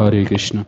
Hare Krishna.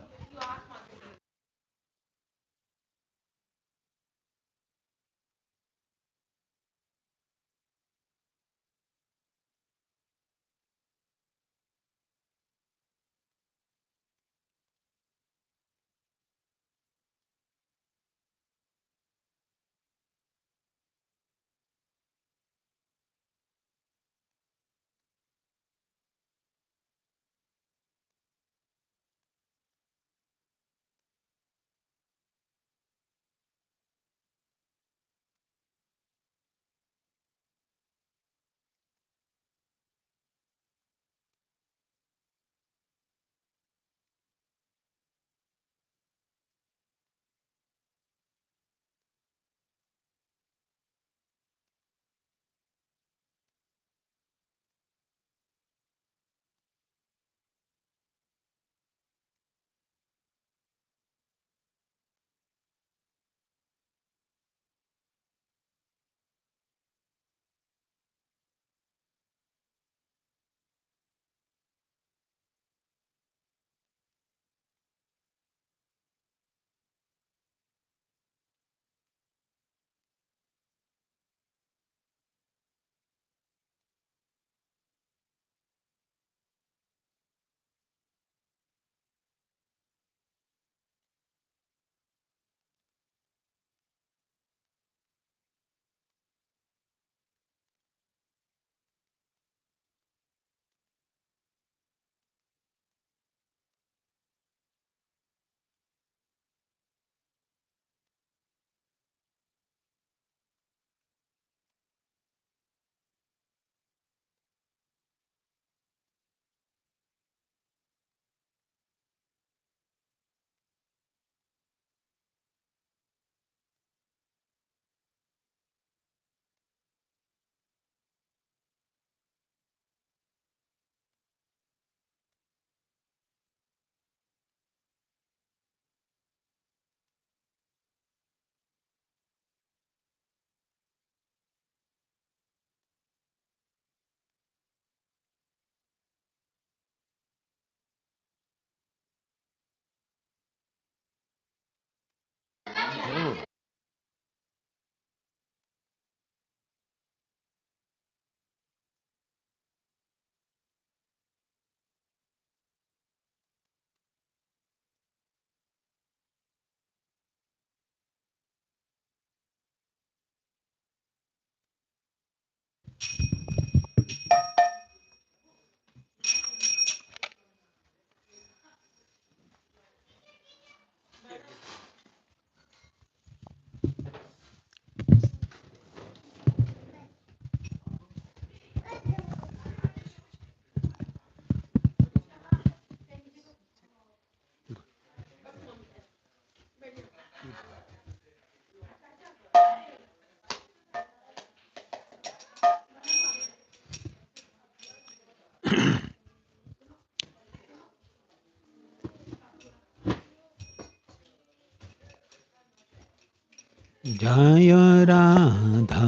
Jaya Radha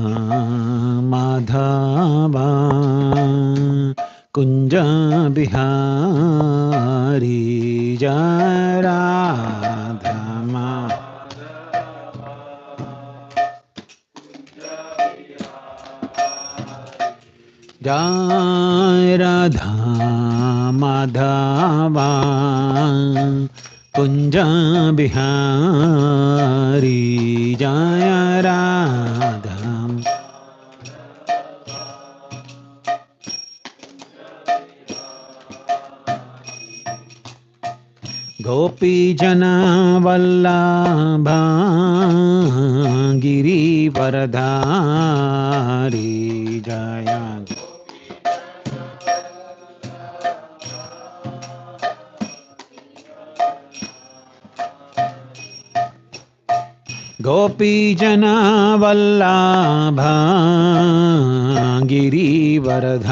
Madhava Kunja Bihari Jaya Radha Jaya Radha Madhava Kunja Bihari Jaya Radha Gopi Jana Vallabha Giri Varadhari Jaya Gopi Jana Vallabha Giri Varadhari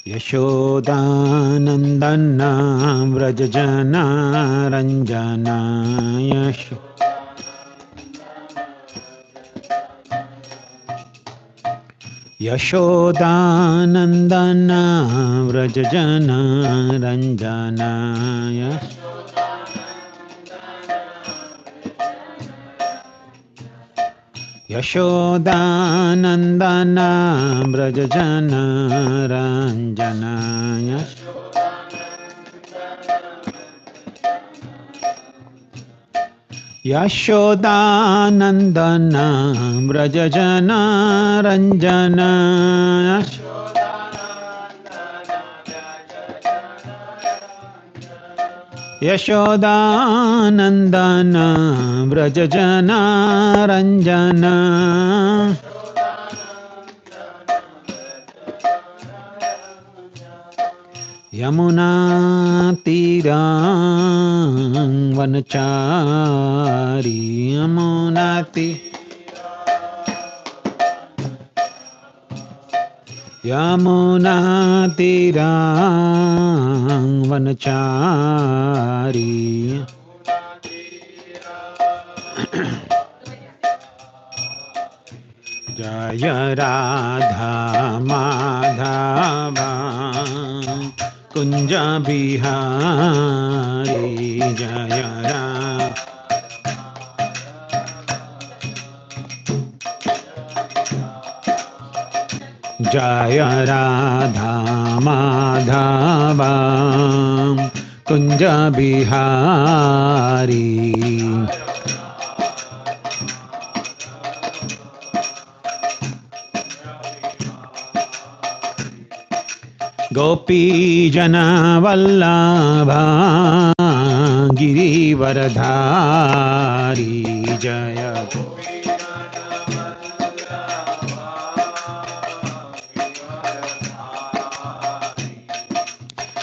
Yashodanandana Vrajajana Ranjana Yasho Yashodanandana Vrajajana Ranjana Yashodanandana Vrajajana Ranjana Yashodanandana Vrajajana Ranjana Yashodanandana Vrajajana Ranjana Yamuna Tirang Vanachari Yamuna Tirang Vanachari Jaya Radha Madhava Kunja Bihari Jaya Radha Jaya Radha Madhava Kunja Bihari Gopi Jana Vallabha Girivaradhari Jaya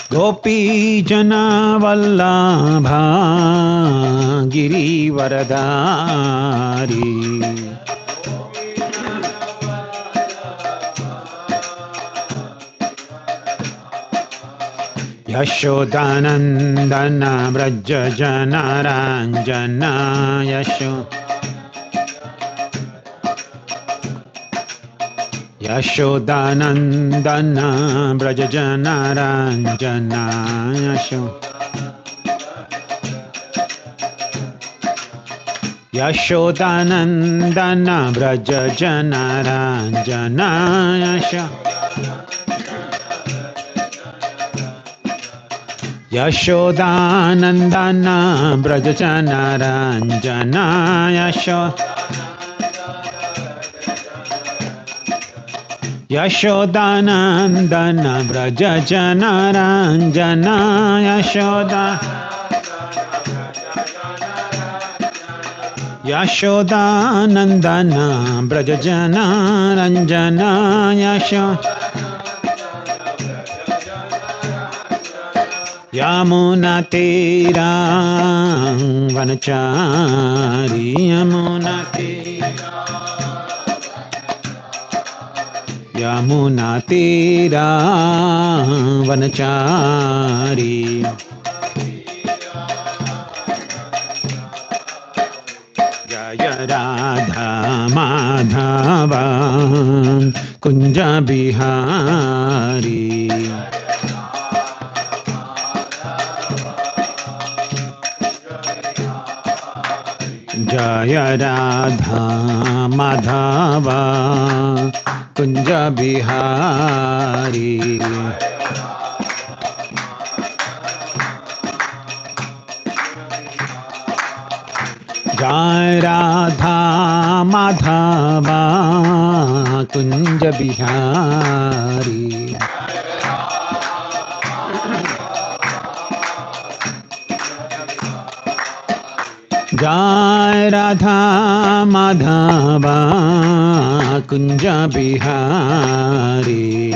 Gopi Jana Vallabha Girivaradhari Yashodanandana Vrajajana Ranjana Yashodanandana Vrajajana Ranjana Yashodanandana Vrajajana Ranjana Yashodanandana Vrajajana Ranjana Yashodanandana Vrajajana Ranjana Yashodanandana Vrajajana Ranjana Yamuna Tirang Vanachari Yamuna Tirang Vanachari Jaya Radha Madhava Kunja Bihari Jaya Radha Madhava Kunja Bihari Jaya Radha Madhava Kunja Bihari Jai Radha Madhava Kunja Bihari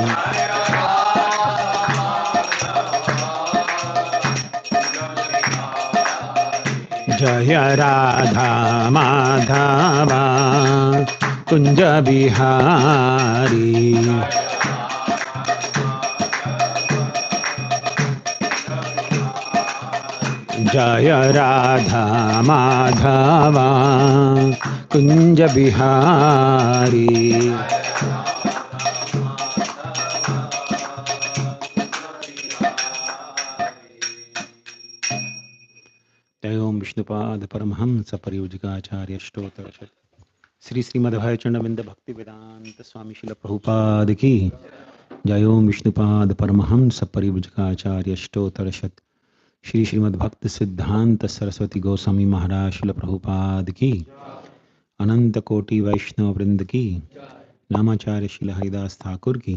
Jaya Radha Madhava Kunja Bihari Jaya Radha Madhava Kunja Bihari Vishnupad Paramhamsa Pariyujikacharya Stotra Sri Srimad Bhagavatam Bhakti Vedanta Swami Srila Prabhupada Ki Jai Om Vishnupad Paramhamsa Pariyujikacharya Stotra Shri Srimad Bhakti Siddhanta Saraswati Goswami Maharaj Srila Prabhupada Ki Ananta Koti Vaishnava Vrinda Ki नामाचार्य Srila Haridas Thakur की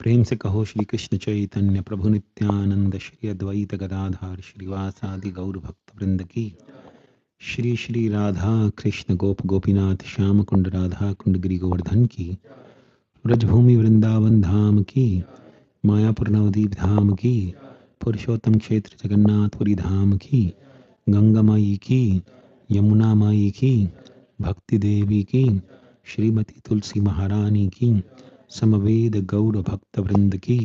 प्रेम से कहो श्री कृष्ण चैतन्य प्रभु नित्यानंद श्री अद्वैत गदाधार श्रीवासादि गौर भक्त वृंद की श्री श्री राधा कृष्ण गोप गोपीनाथ श्याम कुंड राधा कुंड गिरि गोवर्धन की ब्रजभूमि वृंदावन धाम की मायापुर नवदीप धाम की पुरुषोत्तम क्षेत्र जगन्नाथपुरी धाम की गंगा माई की यमुना माई की भक्ति देवी की श्रीमती तुलसी महारानी की समवेद गौर भक्त वृंद की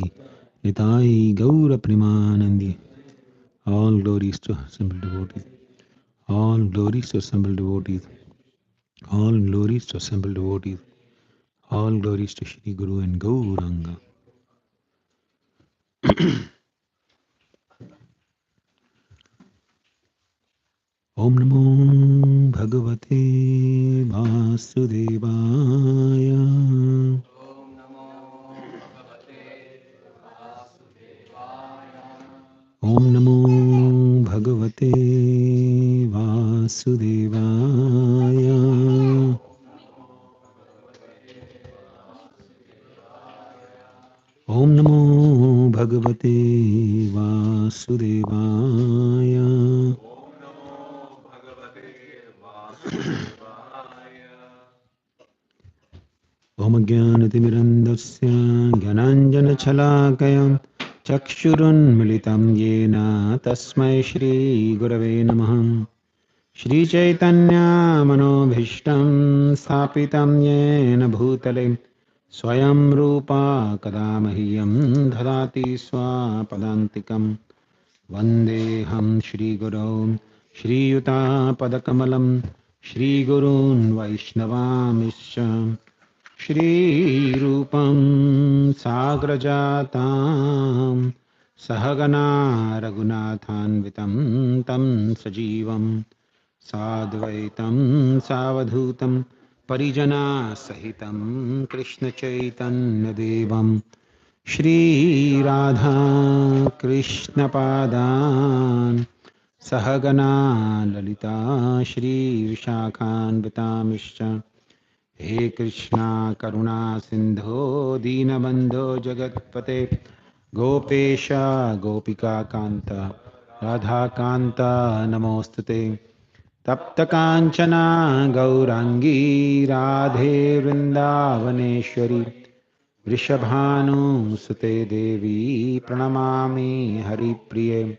निताई गौर Premanandi all glories to assembled devotees all glories to assembled devotees all glories to assembled devotees all glories to Shri Guru and Gauranga. Om Namo Bhagavate Vasudevaya. Om Namo Bhagavate Vasudevaya. Om Namo Bhagavate Vasudevaya. Om Jnanatimirandasya Jnananjanachalakaya Chakshurunmilitam Yena Tasmai Shri Gurave Namah. Shri Chaitanya Manobhishtam Sthapitam Yena Bhutale Swayam Rupa Kadamahyam Dharati Swapadantikam Vandeham Shri Guru Shri Yuta Padakamalam Shri Gurun Vaishnavamishya Shri Rupam Sagrajatam Sahagana Raghunathanvitam Tam Sajivam Sadvaitam Savadhutam Parijana Sahitam Krishna Chaitanya Devam Shri Radha Krishna Padan Sahagana Lalita Shri Vishakhan Vitamischa He Krishna Karuna Sindho Deenabandho Jagatpate Gopesha Gopika Kanta Radha Kanta Namostate Tapta Kanchana Gaurangi Radhe Vrindavaneshwari Vrishabhanu Sute Devi Pranamami Hari Priye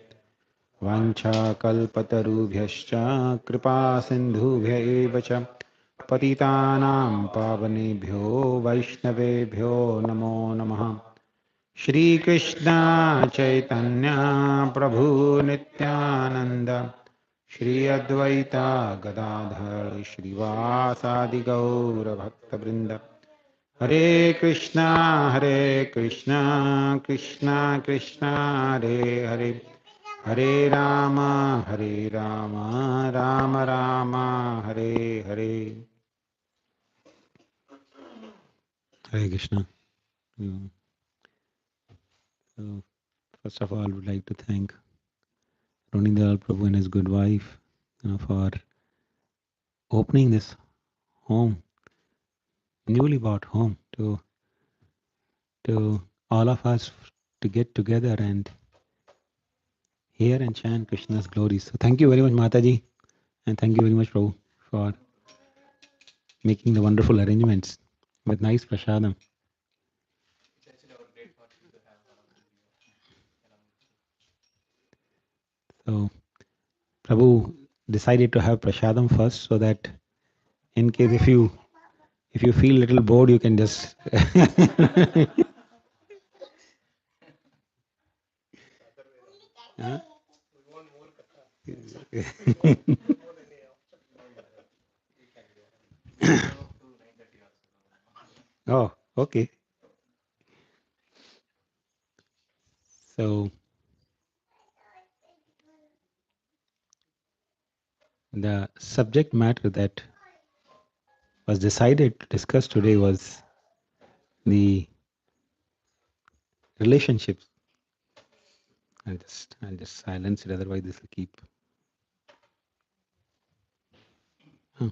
Vancha Kalpatarubhyascha Kripa Sindhubhya eva cha Patitanam Pavanebhyo Vaishnavebhyo Namo Namaha Shri Krishna Chaitanya Prabhu Nityananda Shri Advaita Gadadhar Shri Vasadi Gaura Bhakta Vrinda Hare Krishna Krishna Krishna Hare Hare Hare Rama Rama Rama Hare Hare. Hare Krishna. So first of all, I would like to thank Ronindal Prabhu and his good wife, for opening this home, newly bought home, to all of us to get together and hear and chant Krishna's glories. So thank you very much, Mataji, and thank you very much, Prabhu, for making the wonderful arrangements with nice prasadam. So Prabhu decided to have prasadam first, so that in case if you feel a little bored, you can just Huh? Oh, okay. So The subject matter that was decided to discuss today was the relationships. I'll just silence it, otherwise this will keep. Oh,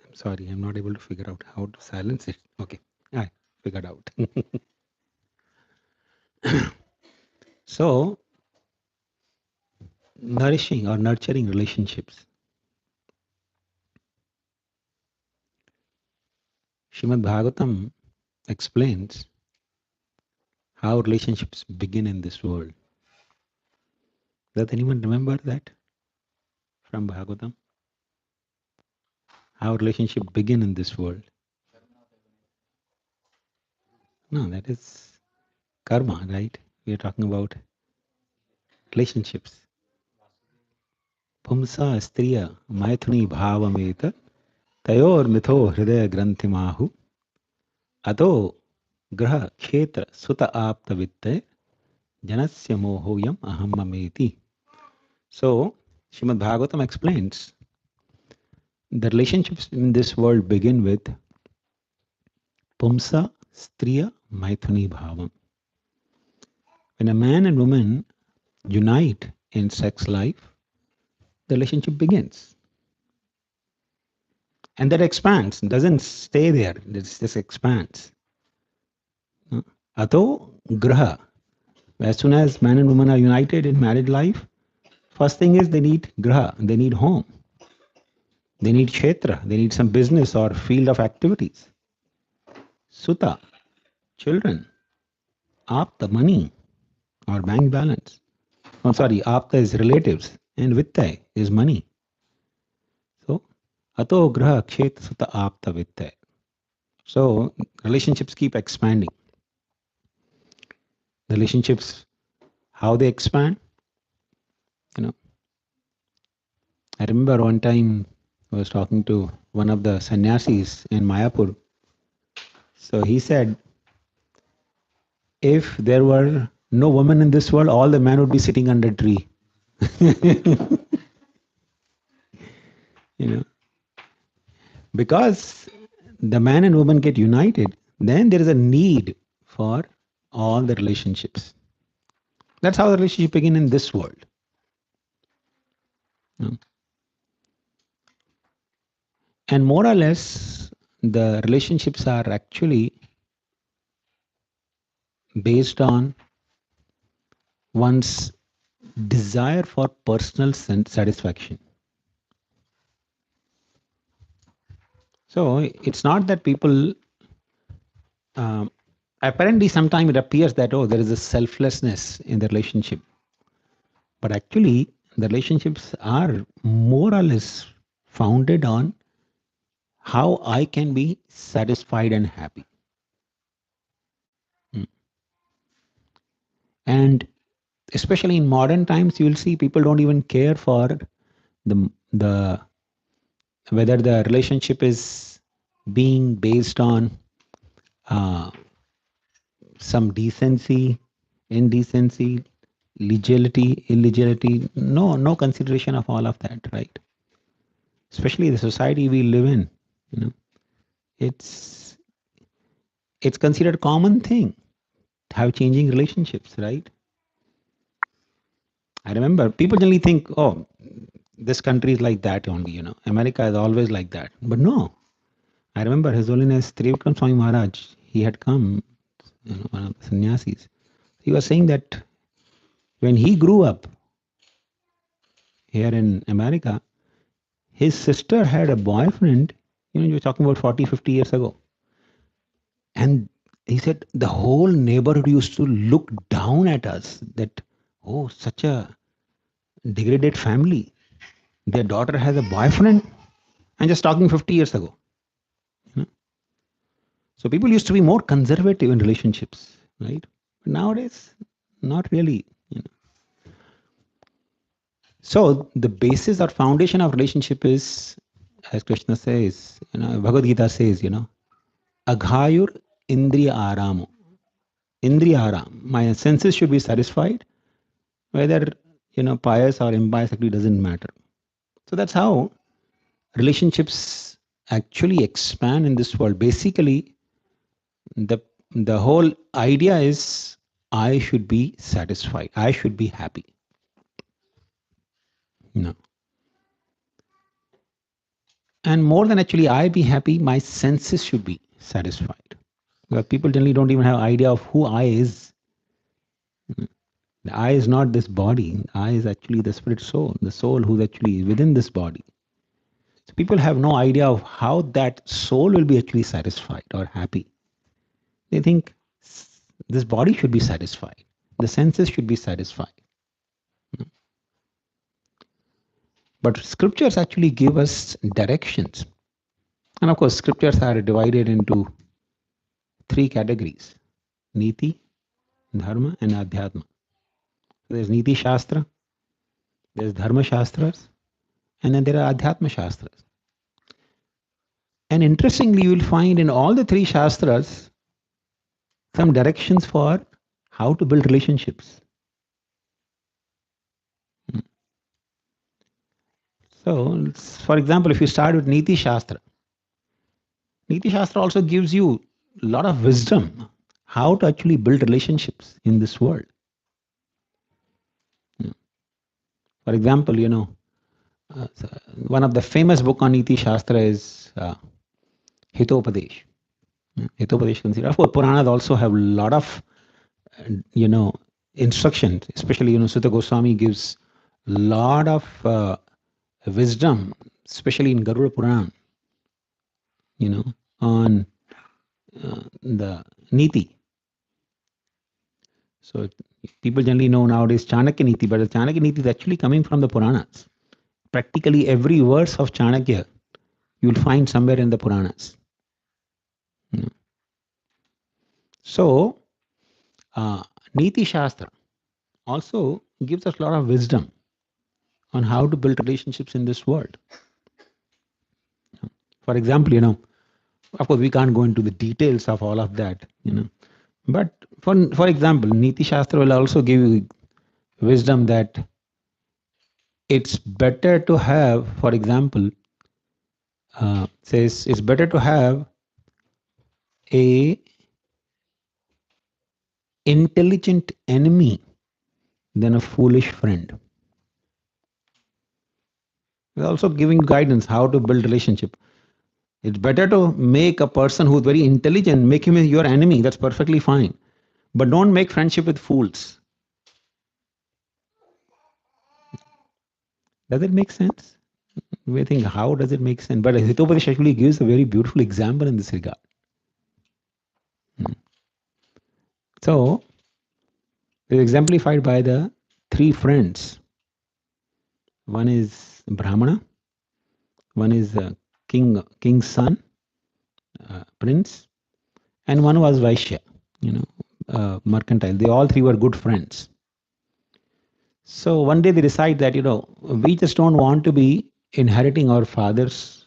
I'm sorry, I'm not able to figure out how to silence it. Okay, I figured out. So, nourishing or nurturing relationships. Srimad Bhagavatam explains how relationships begin in this world. Does anyone remember that from Bhagavatam? How relationship begin in this world? No, that is karma, right? We are talking about relationships. Pumsa striya maithuni bhavameta tayor mitho hridaya grantimahu ato graha kshetra suta apta vitte janasya mohoyam aham mameti. So, Srimad Bhagavatam explains the relationships in this world begin with Pumsa striya maithuni bhavam. When a man and woman unite in sex life, the relationship begins. And that expands, doesn't stay there, it just expands. Ato graha. As soon as man and woman are united in married life, first thing is they need graha, they need home. They need kshetra, they need some business or field of activities. Suta, children. Apta, money or bank balance. Oh, sorry, apta is relatives and vitta is money. So, ato graha kshetra suta apta vitta. So, relationships keep expanding. Relationships, how they expand, you know. I remember one time I was talking to one of the sannyasis in Mayapur. So he said, if there were no women in this world, all the men would be sitting under a tree. You know, because the man and woman get united, then there is a need for all the relationships. That's how the relationship begin in this world. You know. And more or less, the relationships are actually based on one's desire for personal satisfaction. So it's not that people, apparently sometimes it appears that, oh, there is a selflessness in the relationship. But actually, the relationships are more or less founded on how I can be satisfied and happy. Mm. And especially in modern times, you will see people don't even care for the whether the relationship is being based on uh, some decency, indecency, legality, illegality. No consideration of all of that, right? Especially the society we live in, you know, it's it's considered common thing to have changing relationships, right? I remember people generally think, oh, this country is like that only, you know. America is always like that. But no. I remember His Holiness Trivikram Swami Maharaj, he had come, you know, one of the sannyasis. He was saying that when he grew up here in America, his sister had a boyfriend, you know, you're talking about 40, 50 years ago. And he said the whole neighborhood used to look down at us that, oh, such a degraded family. Their daughter has a boyfriend. I'm just talking 50 years ago. You know? So people used to be more conservative in relationships, right? But nowadays, not really. You know. So the basis or foundation of relationship is, as Krishna says, you know, Bhagavad Gita says, you know, Aghayur Indriya Aramo. Indriya Aram. My senses should be satisfied, whether pious or impious actually doesn't matter. So that's how relationships actually expand in this world. Basically, the the whole idea is I should be satisfied. I should be happy. You know. And more than actually I be happy, my senses should be satisfied. Because people generally don't even have idea of who I is. The I is not this body. I is actually the spirit soul, the soul who's actually within this body. So people have no idea of how that soul will be actually satisfied or happy. They think this body should be satisfied. The senses should be satisfied. But scriptures actually give us directions. And of course, scriptures are divided into three categories: Niti, Dharma, and Adhyatma. There's Niti Shastra, there's Dharma Shastras, and then there are Adhyatma Shastras. And interestingly, you will find in all the three Shastras some directions for how to build relationships. So, for example, if you start with Niti Shastra also gives you a lot of wisdom how to actually build relationships in this world. For example, so one of the famous book on Niti Shastra is Hitopadesh. Hitopadesh considered. Of course, Puranas also have a lot of, you know, instructions. Especially, Sutta Goswami gives a lot of wisdom, especially in Garuda Puran, on the Niti. So people generally know nowadays Chanakya Niti, but the Chanakya Niti is actually coming from the Puranas. Practically every verse of Chanakya you will find somewhere in the Puranas. So, Niti Shastra also gives us a lot of wisdom on how to build relationships in this world. For example, of course, we can't go into the details of all of that, But for example, Niti Shastra will also give you wisdom that it's better to have, for example, says it's better to have a intelligent enemy than a foolish friend. It's also giving guidance how to build relationship. It's better to make a person who's very intelligent, make him your enemy. That's perfectly fine. But don't make friendship with fools. Does it make sense? We think, how does it make sense? But Hitopadesh actually gives a very beautiful example in this regard. So, it's exemplified by the three friends. One is Brahmana, one is king's son, prince, and one was Vaishya, mercantile. They all three were good friends. So one day they decide that, we just don't want to be inheriting our father's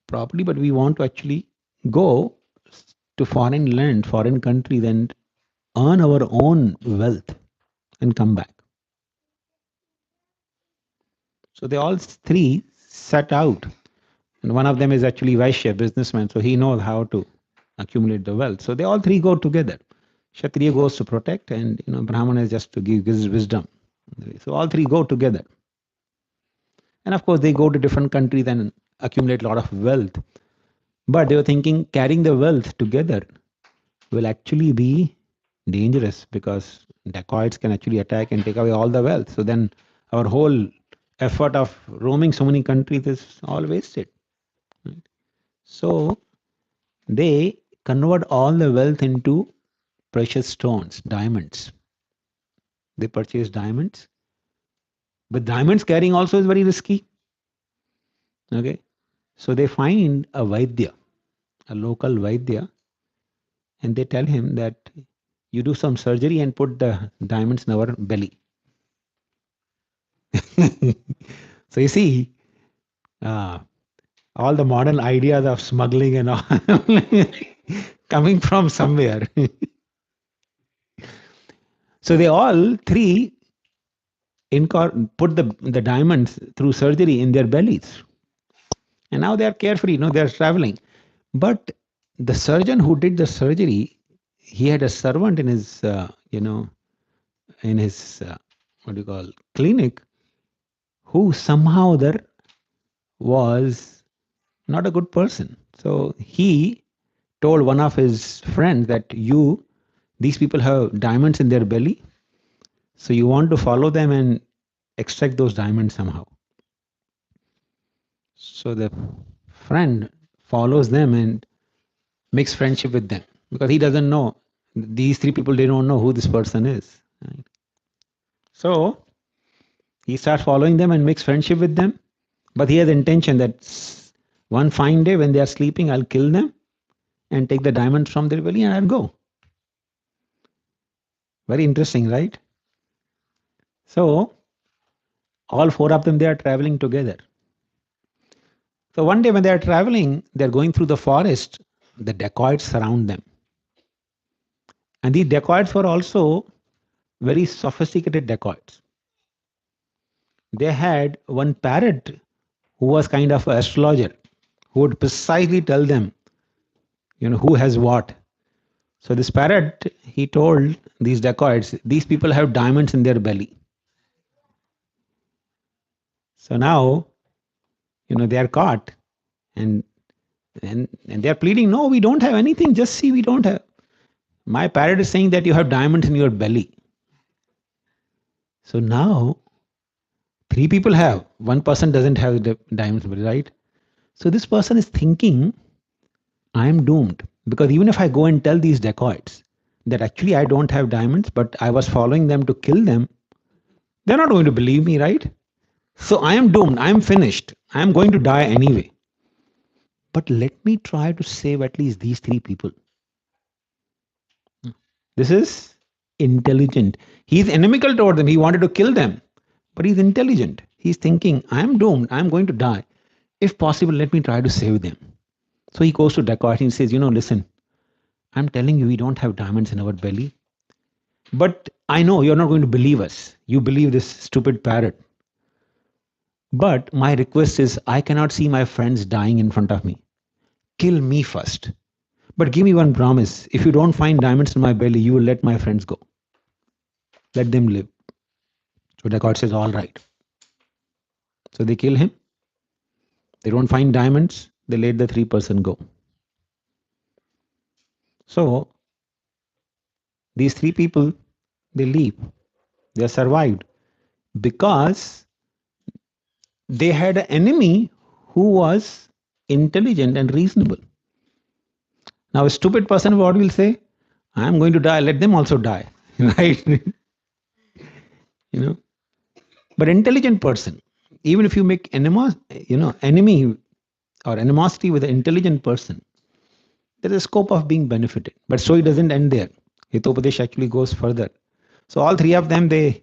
property, but we want to actually go to foreign land, foreign country, then earn our own wealth and come back. So they all three set out. And one of them is actually Vaishya, businessman, so he knows how to accumulate the wealth. So they all three go together. Kshatriya goes to protect, and Brahmana is just to give his wisdom. So all three go together. And of course, they go to different countries and accumulate a lot of wealth. But they were thinking carrying the wealth together will actually be dangerous because dacoits can actually attack and take away all the wealth. So then our whole effort of roaming so many countries is all wasted. Right? So they convert all the wealth into precious stones, diamonds. They purchase diamonds. But diamonds carrying also is very risky. Okay. So they find a Vaidya, a local Vaidya, and they tell him that you do some surgery and put the diamonds in our belly. So you see, all the modern ideas of smuggling and all coming from somewhere. So they all three put the diamonds through surgery in their bellies. And now they are carefree, they are traveling. But the surgeon who did the surgery, he had a servant in his, in his, what do you call, clinic, who somehow there was not a good person. So he told one of his friends that these people have diamonds in their belly, so you want to follow them and extract those diamonds somehow. So the friend follows them and makes friendship with them because he doesn't know these three people. They don't know who this person is. Right? So he starts following them and makes friendship with them, but he has intention that one fine day when they are sleeping, I'll kill them and take the diamonds from their belly and I'll go. Very interesting, right? So all four of them, they are traveling together. So one day when they are traveling, they are going through the forest. The dacoits surround them, and these dacoits were also very sophisticated dacoits. They had one parrot who was kind of an astrologer, who would precisely tell them, who has what. So this parrot, he told these dacoits, these people have diamonds in their belly. So now, they are caught, and and they are pleading, no, we don't have anything. Just see, we don't have. My parrot is saying that you have diamonds in your belly. So now, three people have. One person doesn't have the diamonds, right? So this person is thinking, I am doomed. Because even if I go and tell these dacoits that actually I don't have diamonds, but I was following them to kill them, they're not going to believe me, right? So I am doomed. I am finished. I am going to die anyway. But let me try to save at least these three people. This is intelligent. He's inimical toward them. He wanted to kill them, but he's intelligent. He's thinking, I am doomed. I am going to die. If possible, let me try to save them. So he goes to dacoit and says, listen, I'm telling you, we don't have diamonds in our belly. But I know you're not going to believe us. You believe this stupid parrot. But my request is, I cannot see my friends dying in front of me. Kill me first. But give me one promise. If you don't find diamonds in my belly, you will let my friends go. Let them live. So dacoit says, all right. So they kill him. They don't find diamonds. They let the person go. So these three people, they leave. They survived because they had an enemy who was intelligent and reasonable. Now a stupid person, what will say? I am going to die. Let them also die. Right? But intelligent person, even if you make enemy or animosity with an intelligent person, there is a scope of being benefited. But so it doesn't end there. Hitopadesh actually goes further. So all three of them, they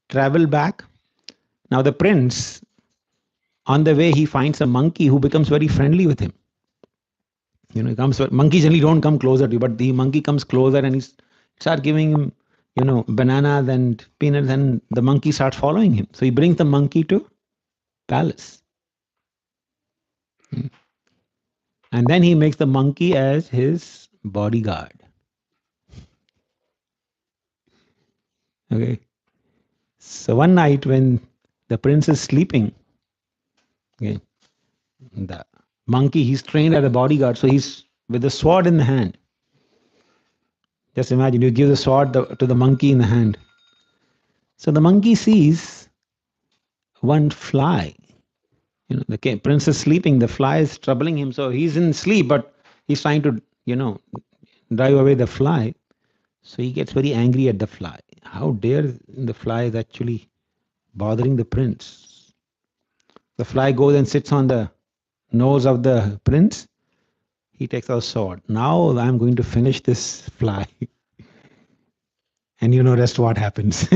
travel back. Now the prince, on the way, he finds a monkey who becomes very friendly with him. Monkeys generally don't come closer to you, but the monkey comes closer and he starts giving him, bananas and peanuts, and the monkey starts following him. So he brings the monkey to palace. And then he makes the monkey as his bodyguard. Okay. So one night when the prince is sleeping, okay, the monkey, he's trained as a bodyguard, so he's with the sword in the hand. Just imagine you give the sword to the monkey in the hand. So the monkey sees one fly. The prince is sleeping, the fly is troubling him, so he's in sleep, but he's trying to, drive away the fly. So he gets very angry at the fly. How dare the fly is actually bothering the prince? The fly goes and sits on the nose of the prince. He takes out a sword. Now I'm going to finish this fly. And rest what happens.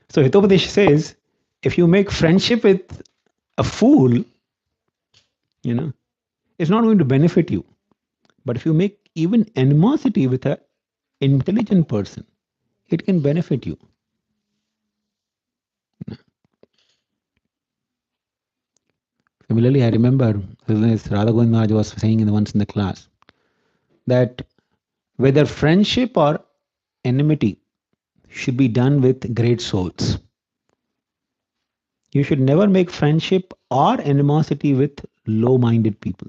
So Hitopadesh says, if you make friendship with a fool, it's not going to benefit you. But if you make even animosity with an intelligent person, it can benefit you. Similarly, I remember Radha Govind Maharaj was saying once in the class that whether friendship or enmity should be done with great souls. You should never make friendship or animosity with low-minded people.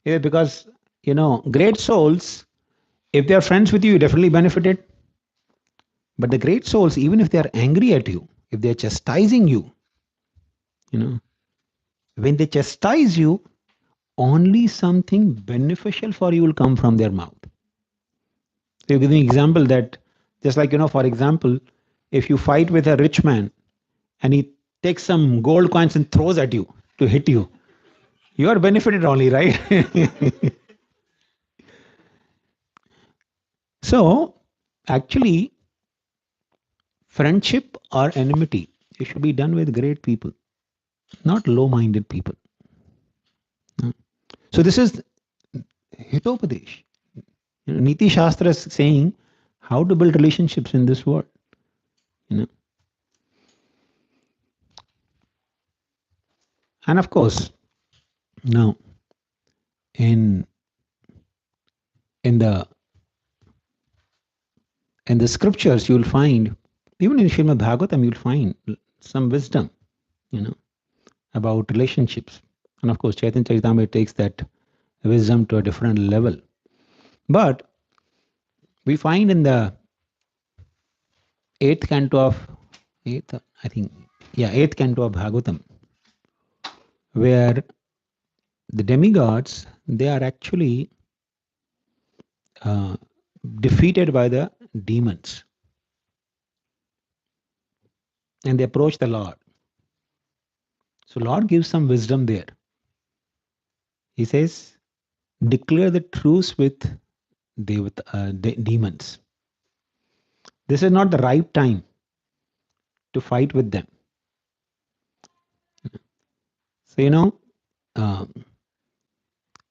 Yeah, because great souls, if they are friends with you, you definitely benefited. But the great souls, even if they are angry at you, if they are chastising you, when they chastise you, only something beneficial for you will come from their mouth. So you give me an example that, just like, for example, if you fight with a rich man and he takes some gold coins and throws at you to hit you, you are benefited only, right? So, actually, friendship or enmity, it should be done with great people, not low-minded people. So this is Hitopadesh. Niti Shastra is saying how to build relationships in this world. And of course, now in in the in the scriptures you'll find, even in Srimad Bhagavatam, you'll find some wisdom, you know, about relationships. And of course, Chaitanya Charitamrita takes that wisdom to a different level. But we find in the eighth canto of eighth, I think, eighth canto of Bhagavatam, where the demigods, they are actually uh, defeated by the demons, and they approach the Lord. So Lord gives some wisdom there. He says, declare the truce with demons. This is not the right time to fight with them. So uh,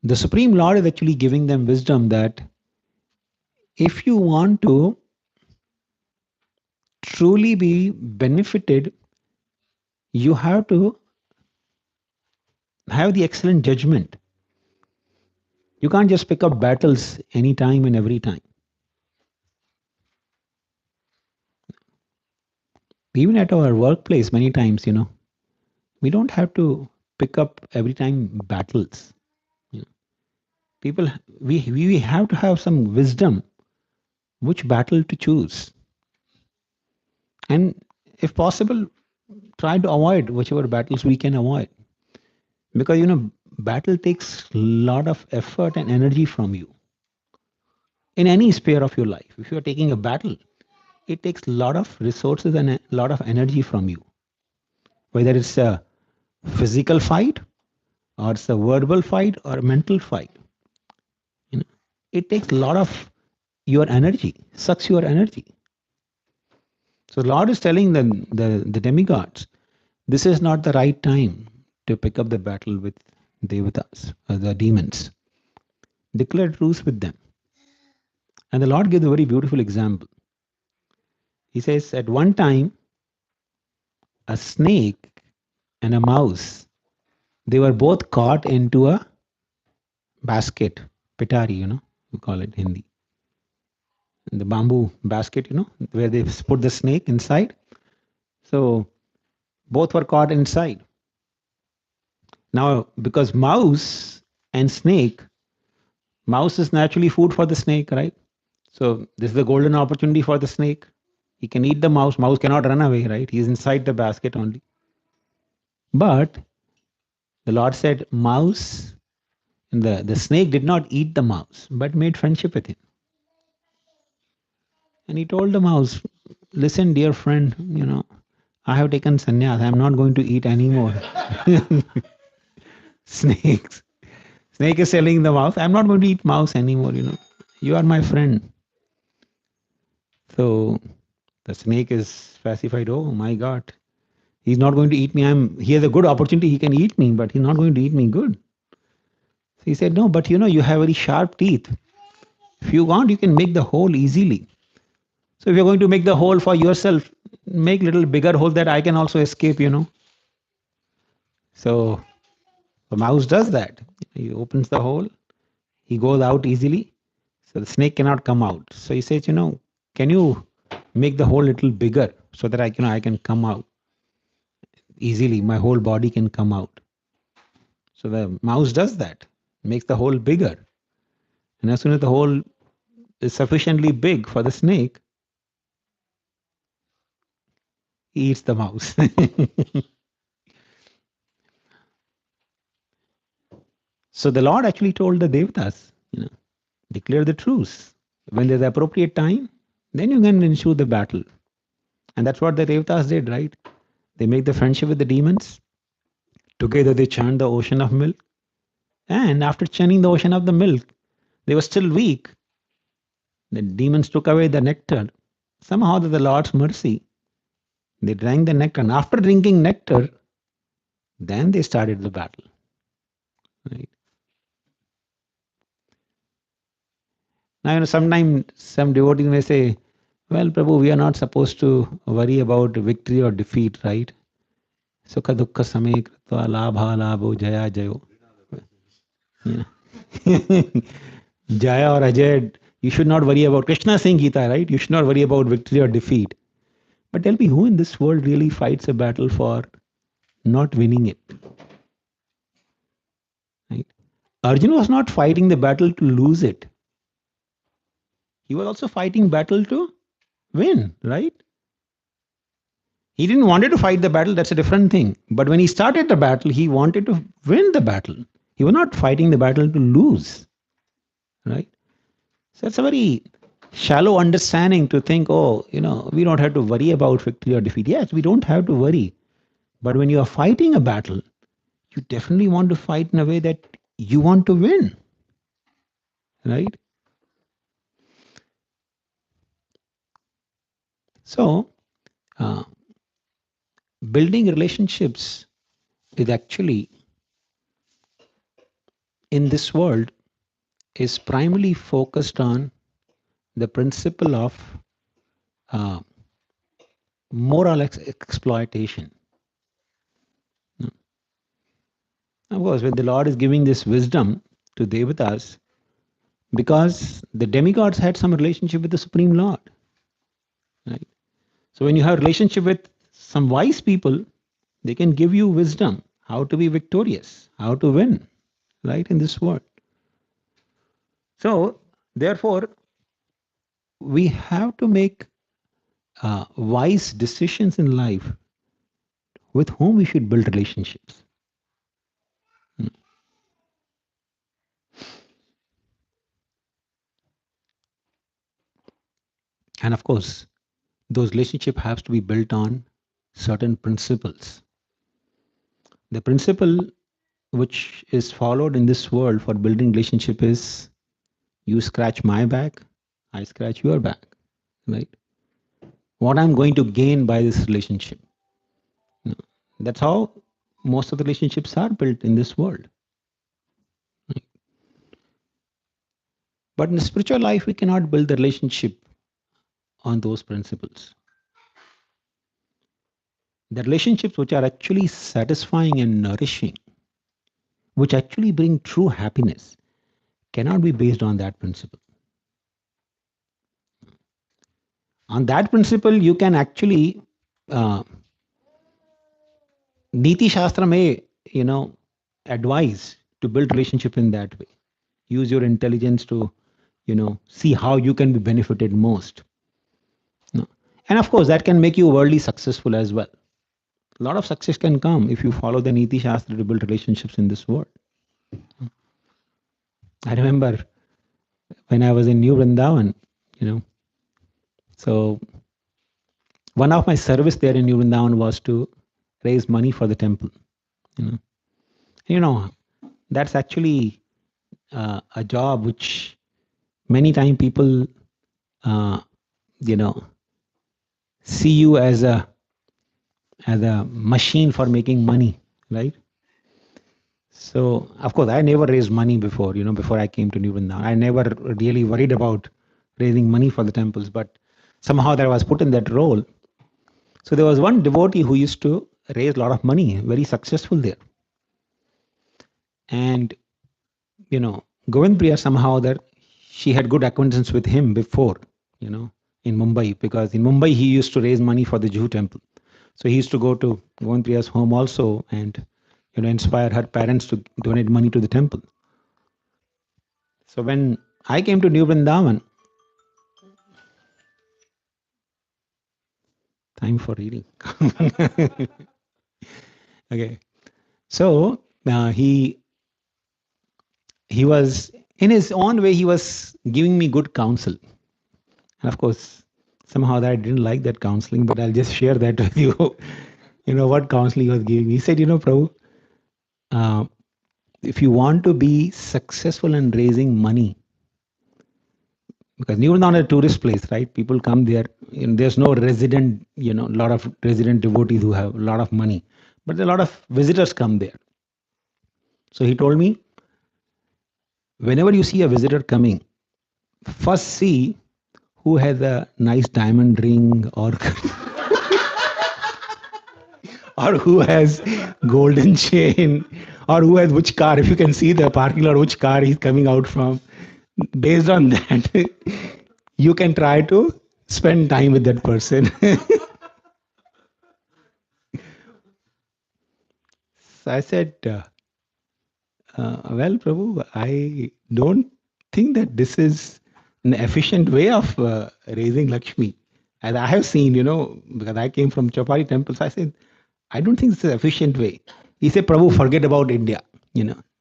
the Supreme Lord is actually giving them wisdom that if you want to truly be benefited, you have to have the excellent judgment. You can't just pick up battles anytime and every time. Even at our workplace, many times, we don't have to pick up every time battles. People, we have to have some wisdom which battle to choose. And if possible, try to avoid whichever battles we can avoid. Because, battle takes a lot of effort and energy from you in any sphere of your life. If you are taking a battle, it takes a lot of resources and a lot of energy from you. Whether it's a physical fight or it's a verbal fight or a mental fight. It takes a lot of your energy, sucks your energy. So the Lord is telling the demigods, this is not the right time to pick up the battle with devatas, the demons. Declare truce with them. And the Lord gives a very beautiful example. He says, at one time, a snake and a mouse, they were both caught into a basket, pitari, we call it in Hindi. The bamboo basket, where they put the snake inside. So both were caught inside. Now, because mouse and snake, mouse is naturally food for the snake, right? So this is the golden opportunity for the snake. He can eat the mouse. Mouse cannot run away, right? He is inside the basket only. But the Lord said, mouse, and the snake did not eat the mouse, but made friendship with him. And he told the mouse, listen, dear friend, I have taken sannyas. I am not going to eat anymore. Snakes. Snake is telling the mouse, I'm not going to eat mouse anymore, You are my friend. So the snake is pacified. Oh my God. He's not going to eat me. He has a good opportunity. He can eat me, but he's not going to eat me good. So he said, no, but you have very sharp teeth. If you want, you can make the hole easily. So if you're going to make the hole for yourself, make little bigger hole that I can also escape. So the mouse does that. He opens the hole, he goes out easily. So the snake cannot come out. So he says, can you make the hole little bigger so that I can come out easily. My whole body can come out. So the mouse does that, makes the hole bigger. And as soon as the hole is sufficiently big for the snake, he eats the mouse. So the Lord actually told the Devatas, declare the truce. When there's the appropriate time, then you can ensure the battle. And that's what the Devatas did, right? They make the friendship with the demons. Together they churned the ocean of milk. And after churning the ocean of the milk, they were still weak. The demons took away the nectar. Somehow, to the Lord's mercy, they drank the nectar. And after drinking nectar, then they started the battle. Right? Now, sometimes some devotees may say, well, Prabhu, we are not supposed to worry about victory or defeat, right? Sukha dukkha same kritva labha labho jaya jayo. Yeah. Jaya or Ajay, you should not worry about. Krishna saying Gita, right? You should not worry about victory or defeat. But tell me, who in this world really fights a battle for not winning it? Right? Arjuna was not fighting the battle to lose it. He was also fighting battle to win, right? He didn't wanted to fight the battle, that's a different thing. But when he started the battle, he wanted to win the battle. He was not fighting the battle to lose, right? So it's a very shallow understanding to think, oh, we don't have to worry about victory or defeat. Yes, we don't have to worry. But when you are fighting a battle, you definitely want to fight in a way that you want to win, right? So, uh, building relationships is actually in this world is primarily focused on the principle of uh, moral exploitation. Of course, when the Lord is giving this wisdom to Devatas, because the demigods had some relationship with the Supreme Lord, right? So when you have relationship with some wise people, they can give you wisdom how to be victorious, how to win, right, in this world. So therefore, we have to make wise decisions in life with whom we should build relationships. And of course, those relationships have to be built on certain principles. The principle which is followed in this world for building relationship is you scratch my back, I scratch your back, right? What I'm going to gain by this relationship. That's how most of the relationships are built in this world. But in the spiritual life, we cannot build the relationship on those principles. The relationships which are actually satisfying and nourishing, which actually bring true happiness, cannot be based on that principle. On that principle, you can actually, Niti Shastra may, advise to build relationship in that way. Use your intelligence to, see how you can be benefited most. No. And of course, that can make you worldly successful as well. A lot of success can come if you follow the Niti Shastra to build relationships in this world. I remember when I was in New Vrindavan, so one of my service there in New Vrindavan was to raise money for the temple. You know, you know that's actually a job which many times people, uh, you know, see you as a machine for making money, right? So, of course, I never raised money before, before I came to New Vrindavan. I never really worried about raising money for the temples, but somehow that I was put in that role. So there was one devotee who used to raise a lot of money, very successful there. And, Govind Priya somehow that she had good acquaintance with him before, in Mumbai, because in Mumbai he used to raise money for the Jew temple. So he used to go to Govind Priya's home also and, inspire her parents to donate money to the temple. So when I came to New Vrindavan, time for reading. Okay. So he was in his own way, he was giving me good counsel. And of course, somehow that I didn't like that counseling, but I'll just share that with you. What counseling he was giving me. He said, Prabhu, uh, if you want to be successful in raising money, because New Vrindavan is a tourist place, right? People come there. There's no resident, a lot of resident devotees who have a lot of money, but a lot of visitors come there. So he told me, whenever you see a visitor coming, first see who has a nice diamond ring or or who has golden chain or who has which car. If you can see the parking lot, which car he's coming out from, based on that, you can try to spend time with that person. So I said, well, Prabhu, I don't think that this is an efficient way of raising Lakshmi. As I have seen, because I came from Chapari temples, I said, I don't think this is an efficient way. He said, Prabhu, forget about India.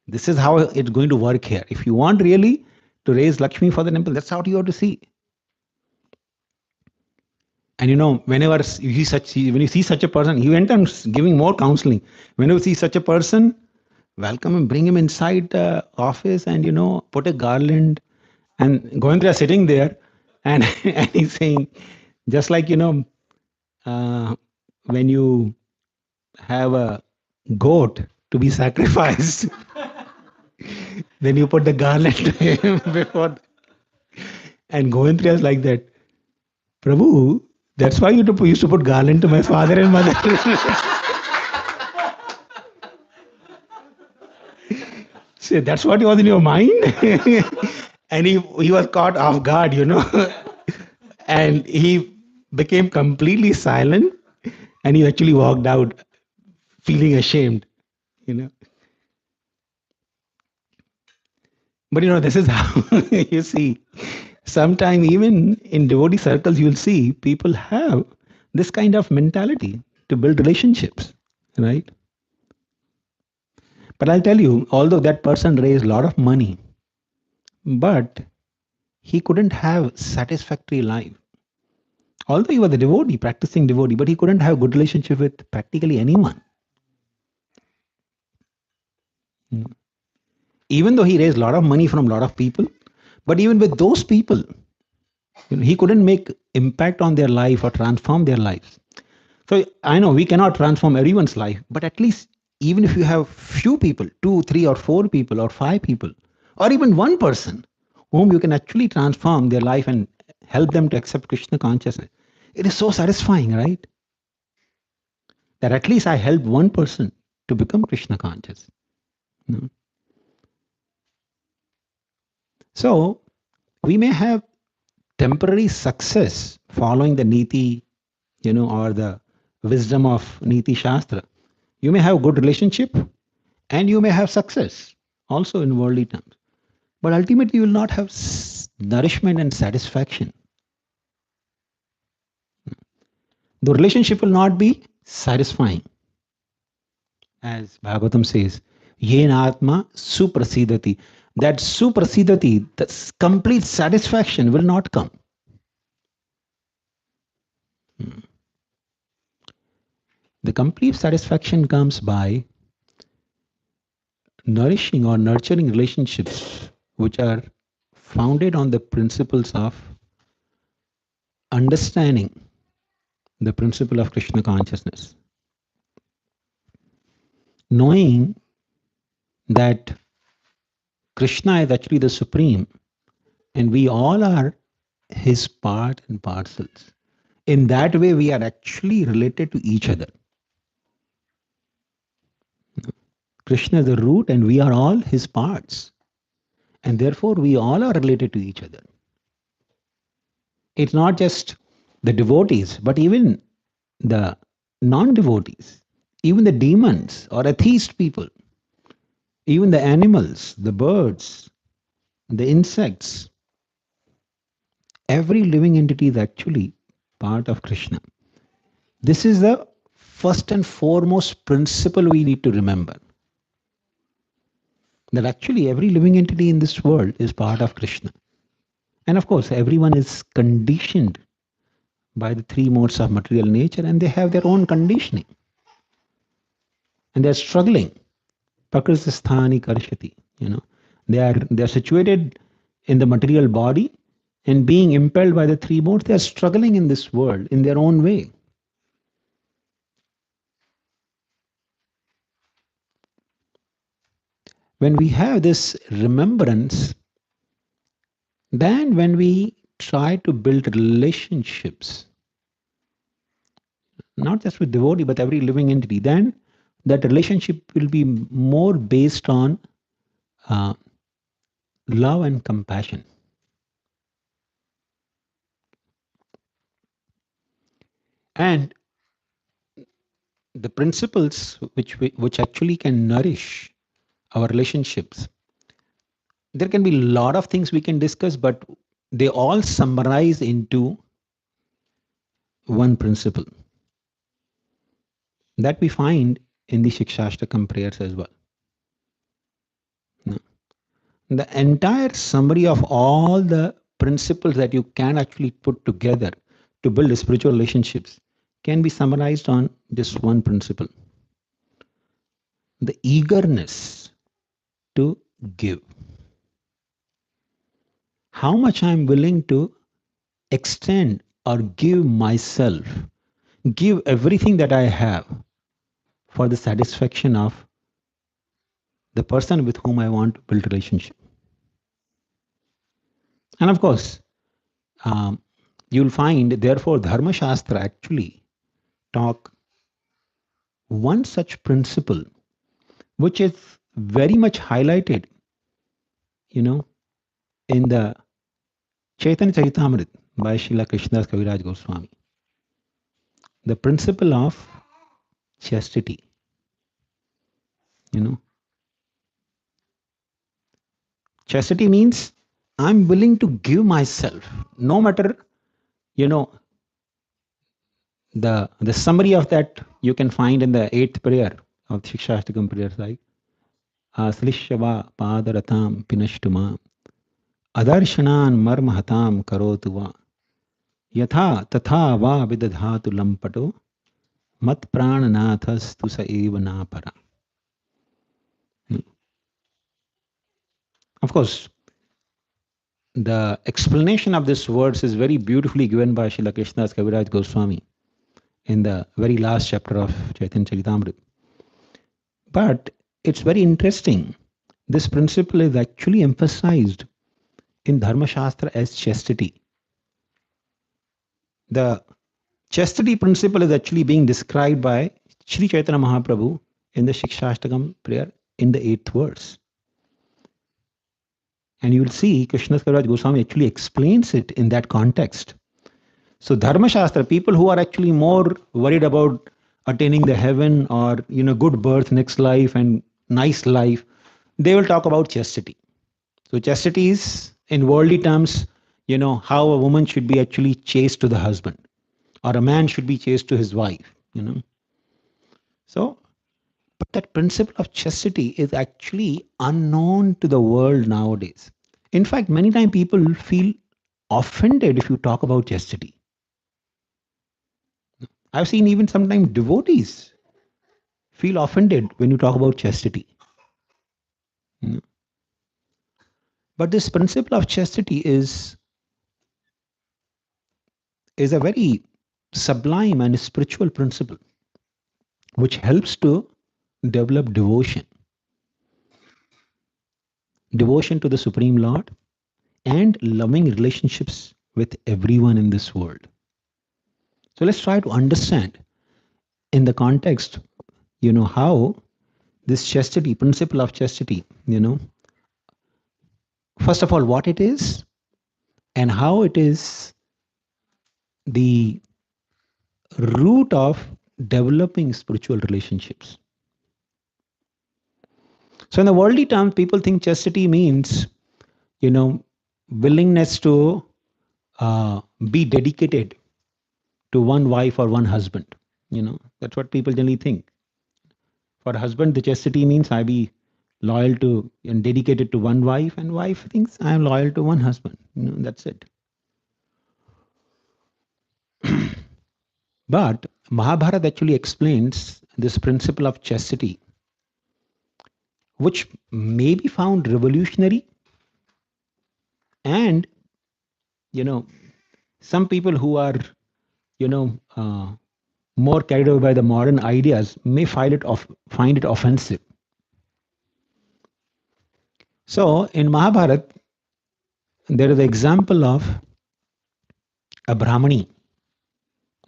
This is how it's going to work here. If you want really to raise Lakshmi for the temple, that's how you have to see. And whenever when you see such a person, he went on giving more counseling. Whenever you see such a person, welcome him, bring him inside the office, and put a garland. And Govindra sitting there, and and he's saying, just like when you have a goat to be sacrificed, then you put the garland to him before. And Govindra is like that. Prabhu, that's why you used to put garland to my father and mother. So that's what was in your mind? And he was caught off guard, and he became completely silent, and he actually walked out feeling ashamed, you know. But this is how you see. Sometimes even in devotee circles, you'll see people have this kind of mentality to build relationships, right? But I'll tell you, although that person raised a lot of money, but he couldn't have satisfactory life. Although he was a devotee, practicing devotee, but he couldn't have good relationship with practically anyone. Mm. Even though he raised a lot of money from a lot of people, but even with those people, he couldn't make impact on their life or transform their lives. So I know we cannot transform everyone's life, but at least even if you have few people, 2, 3 or 4 people or 5 people, or even one person whom you can actually transform their life and help them to accept Krishna consciousness, it is so satisfying, right? That at least I helped one person to become Krishna conscious. You know? So we may have temporary success following the niti, or the wisdom of niti shastra. You may have good relationship and you may have success also in worldly terms. But ultimately you will not have nourishment and satisfaction. The relationship will not be satisfying. As Bhagavatam says, Yena Atma Suprasidati. That Suprasidati, that complete satisfaction will not come. The complete satisfaction comes by nourishing or nurturing relationships which are founded on the principles of understanding the principle of Krishna consciousness, knowing that Krishna is actually the supreme and we all are his part and parcels. In that way, we are actually related to each other. Krishna is the root and we are all his parts. And therefore, we all are related to each other. It's not just the devotees, but even the non devotees, even the demons or atheist people, even the animals, the birds, the insects, every living entity is actually part of Krishna. This is the first and foremost principle we need to remember, that actually every living entity in this world is part of Krishna. And of course, everyone is conditioned by the three modes of material nature and they have their own conditioning. And they're struggling. Prakritisthani karshati. They are situated in the material body and being impelled by the three modes, they are struggling in this world in their own way. When we have this remembrance, then when we try to build relationships, not just with devotee, but every living entity, then that relationship will be more based on uh, love and compassion. And the principles which actually can nourish our relationships, there can be a lot of things we can discuss, but they all summarize into one principle that we find in the Shikshashtakam prayers as well. The entire summary of all the principles that you can actually put together to build spiritual relationships can be summarized on just one principle: the eagerness to give. How much I'm willing to extend or give myself, give everything that I have for the satisfaction of the person with whom I want to build relationship. And of course, you'll find, therefore, Dharma Shastra actually talk one such principle, which is very much highlighted, in the Chaitanya Charitamrita by Srila Krishnadas Kaviraj Goswami. The principle of chastity. Chastity means I'm willing to give myself, no matter, you know, the summary of that you can find in the eighth prayer of Shikshashtakam prayers, like Aslishava Padaratam Pinashtuma Adarshanan Marmahatam Karotuva Yatha Tatha Va Vidadhatu Lampato Mat Prananathas Tusa Eva Napara. Of course, the explanation of this verse is very beautifully given by Srila Krishnadas Kaviraj Goswami in the very last chapter of Chaitanya Charitamrita. But it's very interesting. This principle is actually emphasized in Dharma Shastra as chastity. The chastity principle is actually being described by Sri Chaitanya Mahaprabhu in the Shikshashtakam prayer in the 8th verse. And you will see Krishna Kaviraj Goswami actually explains it in that context. So Dharma Shastra, people who are actually more worried about attaining the heaven or good birth, next life and nice life, they will talk about chastity. So chastity is, in worldly terms, how a woman should be actually chaste to the husband, or a man should be chaste to his wife. So, but that principle of chastity is actually unknown to the world nowadays. In fact, many times people feel offended if you talk about chastity. I've seen even sometimes devotees feel offended when you talk about chastity. But this principle of chastity is a very sublime and spiritual principle which helps to develop devotion. devotion to the Supreme Lord, and loving relationships with everyone in this world. So let's try to understand in the context, how this chastity, principle of chastity, first of all, what it is and how it is the root of developing spiritual relationships. So in the worldly terms, people think chastity means, you know, willingness to be dedicated to one wife or one husband. That's what people generally think. For a husband, the chastity means I be loyal to and dedicated to one wife, and wife thinks I am loyal to one husband. That's it. But Mahabharata actually explains this principle of chastity, which may be found revolutionary, and you know some people who are you know more carried away by the modern ideas may find it offensive. So in Mahabharata, there is the example of a Brahmani,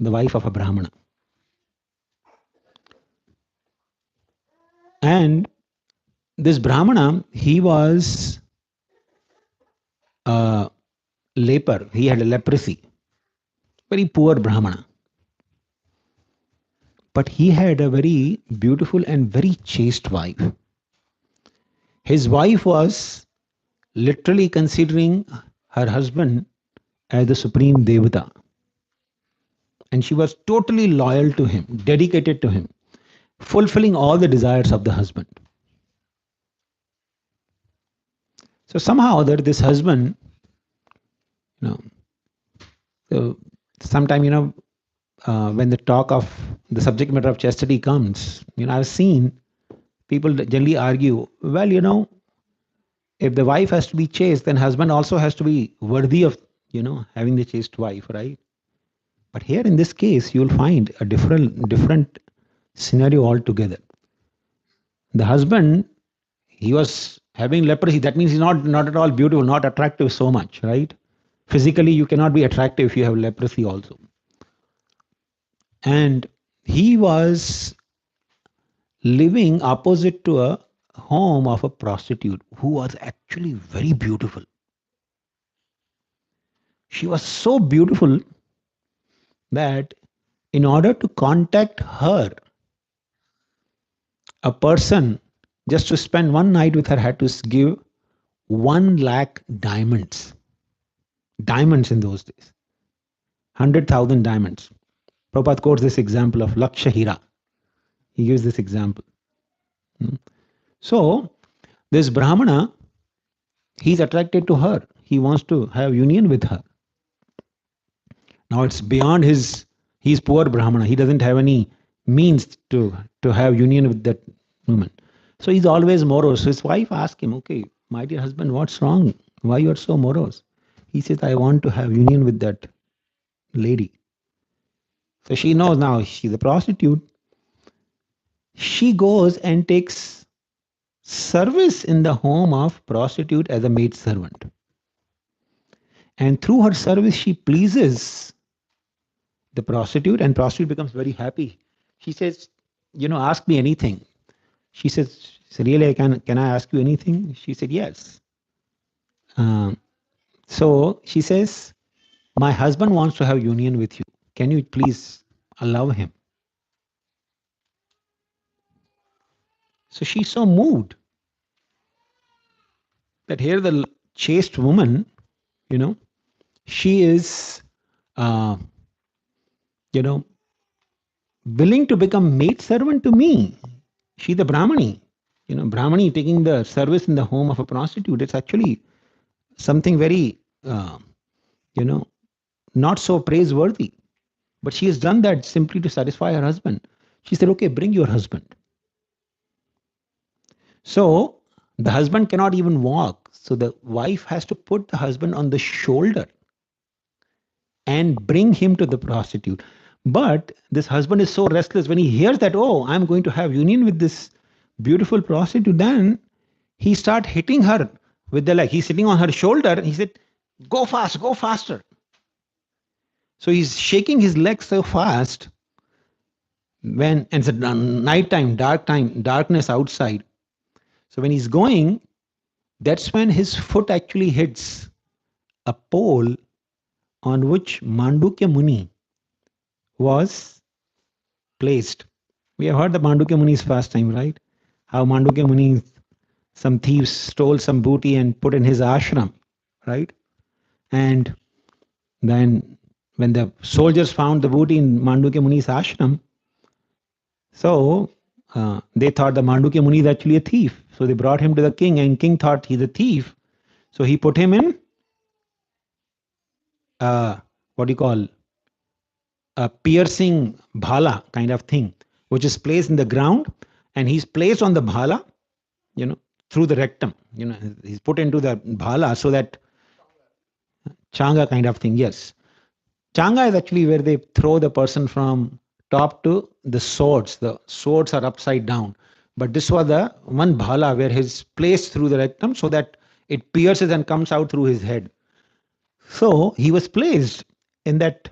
the wife of a Brahmana. And this Brahmana, he was a leper. He had a leprosy. Very poor Brahmana. But he had a very beautiful and very chaste wife. His wife was literally considering her husband as the supreme devata. And she was totally loyal to him, dedicated to him, fulfilling all the desires of the husband. So somehow that this husband, you know, so sometime, when the talk of the subject matter of chastity comes, I've seen people generally argue, well, if the wife has to be chaste, then husband also has to be worthy of, having the chaste wife, right? But here in this case, you'll find a different scenario altogether. The husband, he was having leprosy. That means he's not at all beautiful, not attractive so much, right? Physically, you cannot be attractive if you have leprosy also. And he was living opposite to a home of a prostitute who was actually very beautiful. She was so beautiful that in order to contact her, a person just to spend one night with her had to give 1 lakh diamonds. Diamonds in those days. 100,000 diamonds. Prabhupada quotes this example of Laksha Hira. He gives this example. So, this Brahmana, he's attracted to her. He wants to have union with her. Now it's beyond he's poor Brahmana. He doesn't have any means to have union with that woman. So he's always morose. So his wife asked him, okay, my dear husband, what's wrong? Why you are so morose? He says, I want to have union with that lady. So she knows now she's a prostitute. She goes and takes service in the home of prostitute as a maid servant. And through her service, she pleases the prostitute, and prostitute becomes very happy. She says, ask me anything. She says, really, can I ask you anything? She said, yes. So she says, my husband wants to have union with you. Can you please allow him? So she's so moved that here the chaste woman, she is, willing to become maid servant to me. She's the Brahmani. Brahmani taking the service in the home of a prostitute. It's actually something very, not so praiseworthy. But she has done that simply to satisfy her husband. She said, okay, bring your husband. So the husband cannot even walk. So the wife has to put the husband on the shoulder and bring him to the prostitute. But this husband is so restless when he hears that, oh, I'm going to have union with this beautiful prostitute, then he starts hitting her with the leg. He's sitting on her shoulder. He said, go fast, go faster. So he's shaking his leg so fast and it's a night time, darkness outside. So when he's going, that's when his foot actually hits a pole on which Mandukya Muni was placed. We have heard the Mandukya Muni's pastime, right? How Mandukya Muni, some thieves stole some booty and put in his ashram, right? And then when the soldiers found the booty in Mandukya Muni's ashram, so they thought the Mandukya Muni is actually a thief. So they brought him to the king, and king thought he's a thief. So he put him in what do you call a piercing bhala kind of thing, which is placed in the ground, and he's placed on the bhala, through the rectum. He's put into the bhala so that changa kind of thing. Yes, changa is actually where they throw the person from top to the swords. The swords are upside down, but this was the one bhala where he's placed through the rectum so that it pierces and comes out through his head. So he was placed in that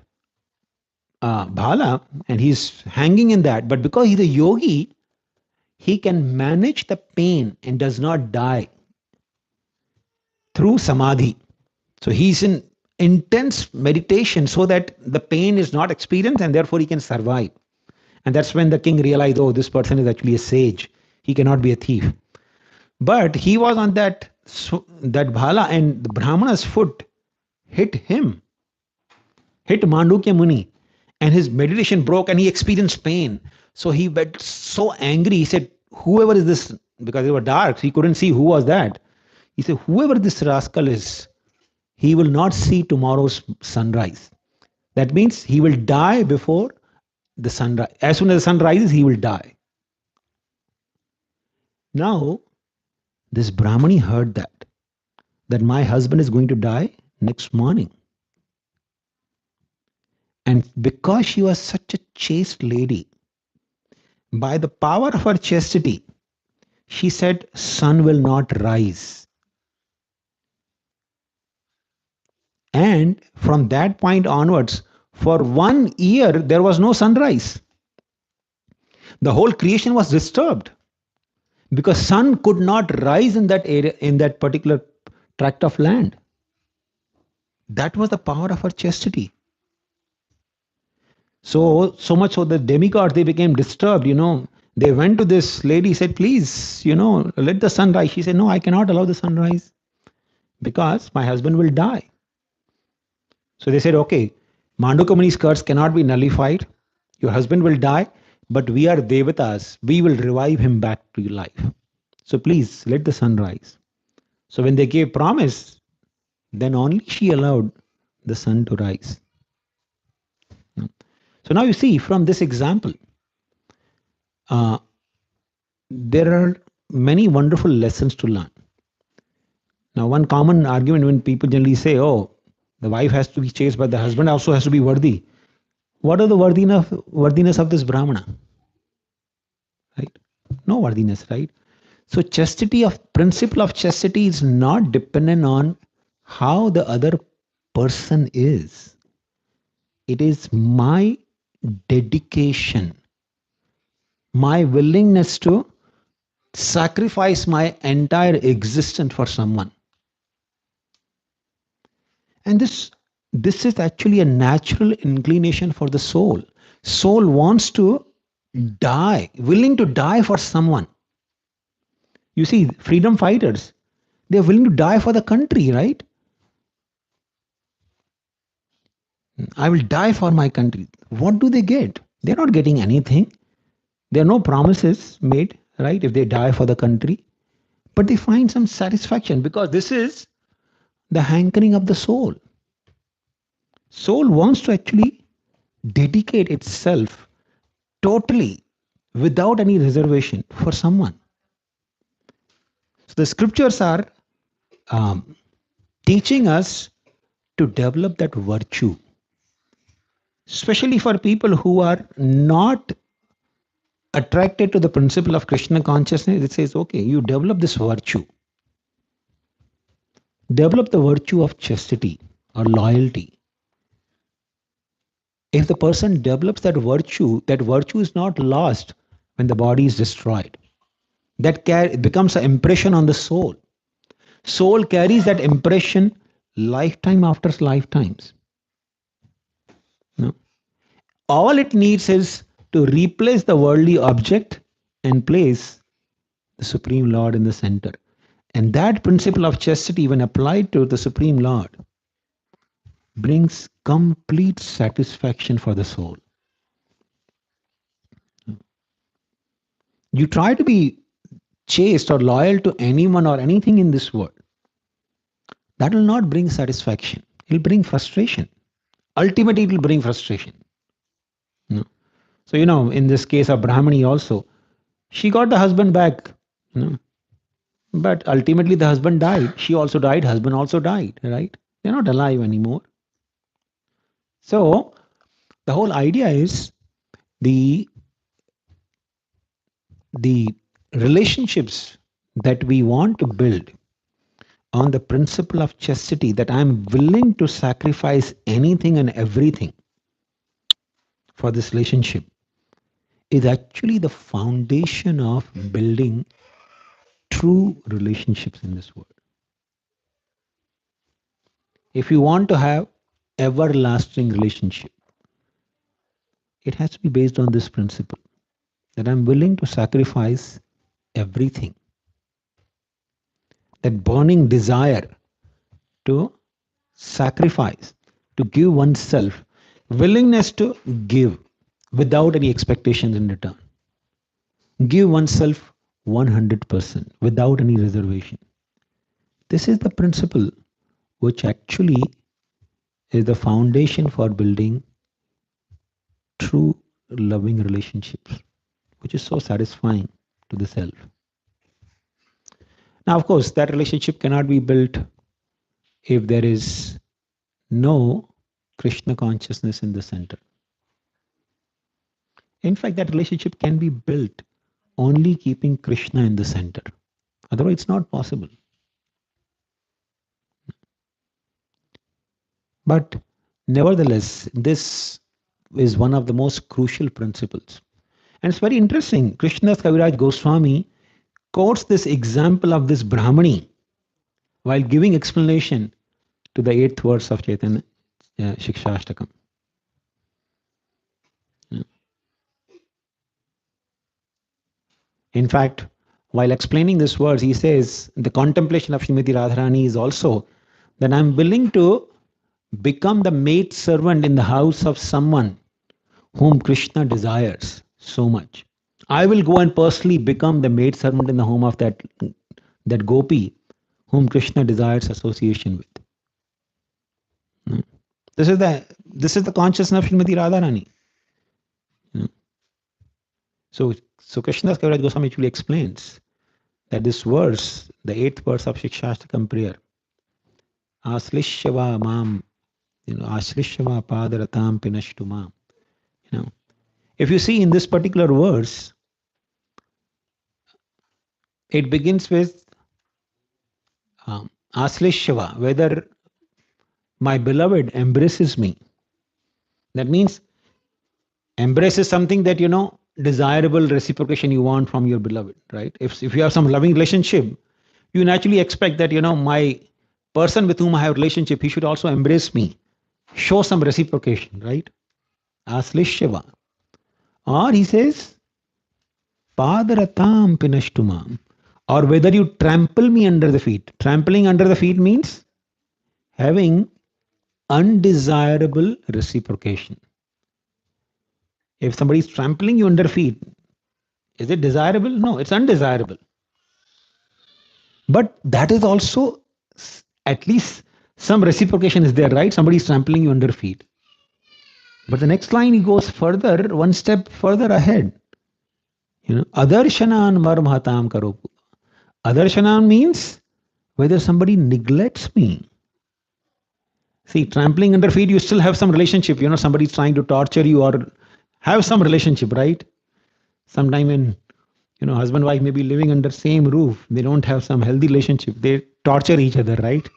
bhala, and he's hanging in that. But because he's a yogi, he can manage the pain and does not die through samadhi. So he's in intense meditation so that the pain is not experienced and therefore he can survive. And that's when the king realized, oh, this person is actually a sage. He cannot be a thief. But he was on that bhala, and the Brahmana's foot hit him, hit Mandukya Muni, and his meditation broke and he experienced pain. So he got so angry. He said, whoever is this, because it was dark, so he couldn't see who was that. He said, whoever this rascal is, he will not see tomorrow's sunrise. That means he will die before the sunrise. As soon as the sun rises, he will die. Now, this Brahmani heard that my husband is going to die next morning. And because she was such a chaste lady, by the power of her chastity, she said, sun will not rise. And from that point onwards, for 1 year, there was no sunrise. The whole creation was disturbed because sun could not rise in that area, in that particular tract of land. That was the power of her chastity. So much so the demigods, they became disturbed, They went to this lady, said, please, let the sun rise. She said, no, I cannot allow the sunrise because my husband will die. So they said, okay, Mandukya Muni's curse cannot be nullified. Your husband will die, but we are devatas. We will revive him back to life. So please let the sun rise. So when they gave promise, then only she allowed the sun to rise. So now you see from this example, there are many wonderful lessons to learn. Now, one common argument when people generally say, oh, the wife has to be chaste, but the husband also has to be worthy. What are the worthiness of this Brahmana? Right? No worthiness, right? So principle of chastity is not dependent on how the other person is. It is my dedication, my willingness to sacrifice my entire existence for someone. And this is actually a natural inclination for the soul. Soul wants to die, willing to die for someone. You see, freedom fighters, they are willing to die for the country, right? I will die for my country. What do they get? They're not getting anything. There are no promises made, right? If they die for the country. But they find some satisfaction because this is the hankering of the soul. Soul wants to actually dedicate itself totally without any reservation for someone. So the scriptures are teaching us to develop that virtue, especially for people who are not attracted to the principle of Krishna consciousness. It says, okay, you develop this virtue. develop the virtue of chastity or loyalty. If the person develops that virtue is not lost when the body is destroyed. It becomes an impression on the soul. Soul carries that impression lifetime after lifetimes. No? All it needs is to replace the worldly object and place the Supreme Lord in the center. And that principle of chastity, when applied to the Supreme Lord, brings complete satisfaction for the soul. You try to be chaste or loyal to anyone or anything in this world, that will not bring satisfaction. It will bring frustration. Ultimately, it will bring frustration. No. So, in this case of Brahmani also, she got the husband back. But ultimately, the husband died. She also died. Husband also died. Right? They're not alive anymore. So, the whole idea is the relationships that we want to build on the principle of chastity, that I'm willing to sacrifice anything and everything for this relationship, is actually the foundation of building true relationships in this world. If you want to have everlasting relationship, it has to be based on this principle, that I'm willing to sacrifice everything. That burning desire to sacrifice, to give oneself, willingness to give without any expectations in return. Give oneself 100% without any reservation. This is the principle which actually is the foundation for building true loving relationships, which is so satisfying to the self. Now, of course, that relationship cannot be built if there is no Krishna consciousness in the center. In fact, that relationship can be built only keeping Krishna in the center. Otherwise, it's not possible. But nevertheless, this is one of the most crucial principles. And it's very interesting. Krishnadas Kaviraj Goswami quotes this example of this Brahmani while giving explanation to the 8th verse of Chaitanya Shikshashtakam. In fact, while explaining this verse, he says the contemplation of Srimati Radharani is also that I'm willing to become the maid servant in the house of someone whom Krishna desires so much. I will go and personally become the maid servant in the home of that gopi whom Krishna desires association with. This is the consciousness of Srimati Radharani. So Krishnadas Kaviraj Goswami actually explains that this verse, the 8th verse of Shikshashtakam prayer, Aslishyava mam, Aslishyava padaratam pinashtu mam. If you see in this particular verse, it begins with Aslishyava, whether my beloved embraces me. That means embrace is something that, desirable reciprocation you want from your beloved, right? If you have some loving relationship, you naturally expect that, my person with whom I have relationship, he should also embrace me, show some reciprocation, right? Aslishyava. Or he says, Padaratam pinashtumam. Or whether you trample me under the feet. Trampling under the feet means having undesirable reciprocation. If somebody is trampling you under feet, is it desirable? No, it's undesirable. But that is also, at least some reciprocation is there, right? Somebody is trampling you under feet. But the next line, he goes further, one step further ahead. Adarshanan marmhatam karopu. Adarshanan means whether somebody neglects me. See, trampling under feet, you still have some relationship. Somebody is trying to torture you or have some relationship, right? Sometime when, husband and wife may be living under same roof. They don't have some healthy relationship. They torture each other, right?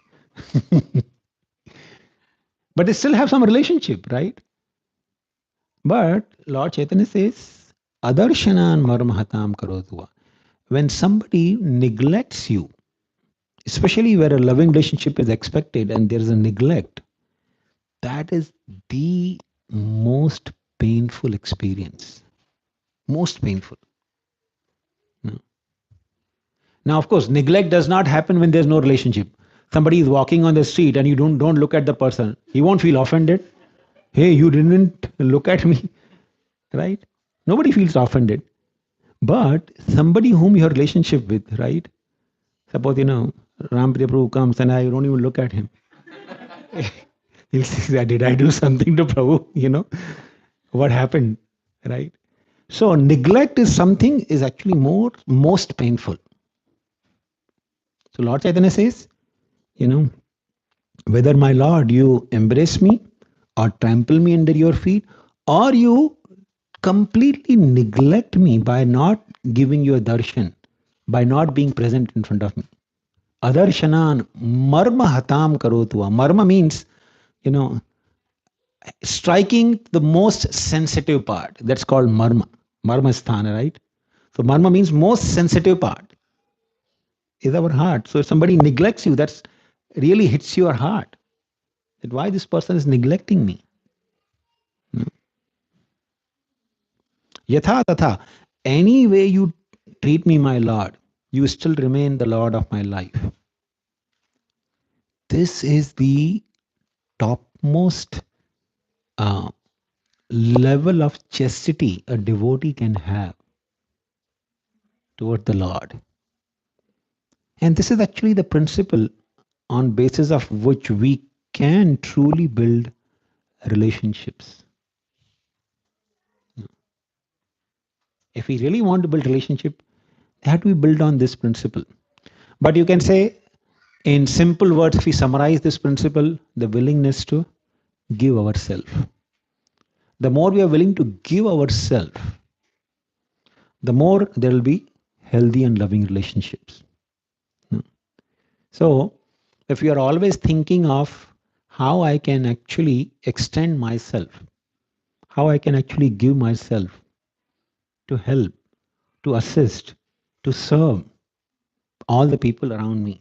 But they still have some relationship, right? But Lord Chaitanya says, Adarshanan marmahatam karotua. When somebody neglects you, especially where a loving relationship is expected and there is a neglect, that is the most painful experience. Most painful. No. Now, of course, neglect does not happen when there's no relationship. Somebody is walking on the street and you don't look at the person. He won't feel offended. Hey, you didn't look at me, right? Nobody feels offended. But somebody whom you have relationship with, right? Suppose, Rampriya Prabhu comes and I don't even look at him. He'll say, did I do something to Prabhu? What happened, right? So neglect is something is actually most painful. So Lord Chaitanya says, you know, whether my Lord, you embrace me or trample me under your feet, or you completely neglect me by not giving you a darshan, by not being present in front of me. Adarshanan marma hatam karotua. Marma means, you know, striking the most sensitive part. That's called marma. Marma sthana, right? So marma means most sensitive part is our heart. So if somebody neglects you, that's really hits your heart. That why this person is neglecting me. Yatha tatha. Any way you treat me, my Lord, you still remain the Lord of my life. This is the topmost uh, level of chastity a devotee can have toward the Lord. And this is actually the principle on basis of which we can truly build relationships. If we really want to build relationship, they have to be built on this principle. But you can say, in simple words, if we summarize this principle, the willingness to give ourselves. The more we are willing to give ourselves, the more there will be healthy and loving relationships. So, if you are always thinking of how I can actually extend myself, how I can actually give myself to help, to assist, to serve all the people around me,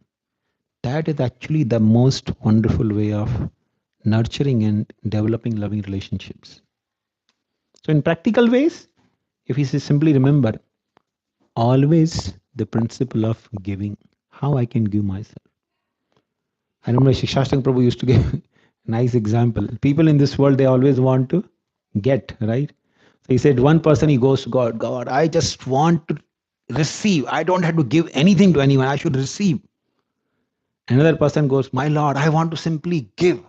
that is actually the most wonderful way of nurturing and developing loving relationships. So, in practical ways, if you simply remember, always the principle of giving, how I can give myself. I remember Shikshashtaka Prabhu used to give a nice example. People in this world, they always want to get, right? So he said, one person, he goes to God, God, I just want to receive. I don't have to give anything to anyone. I should receive. Another person goes, my Lord, I want to simply give.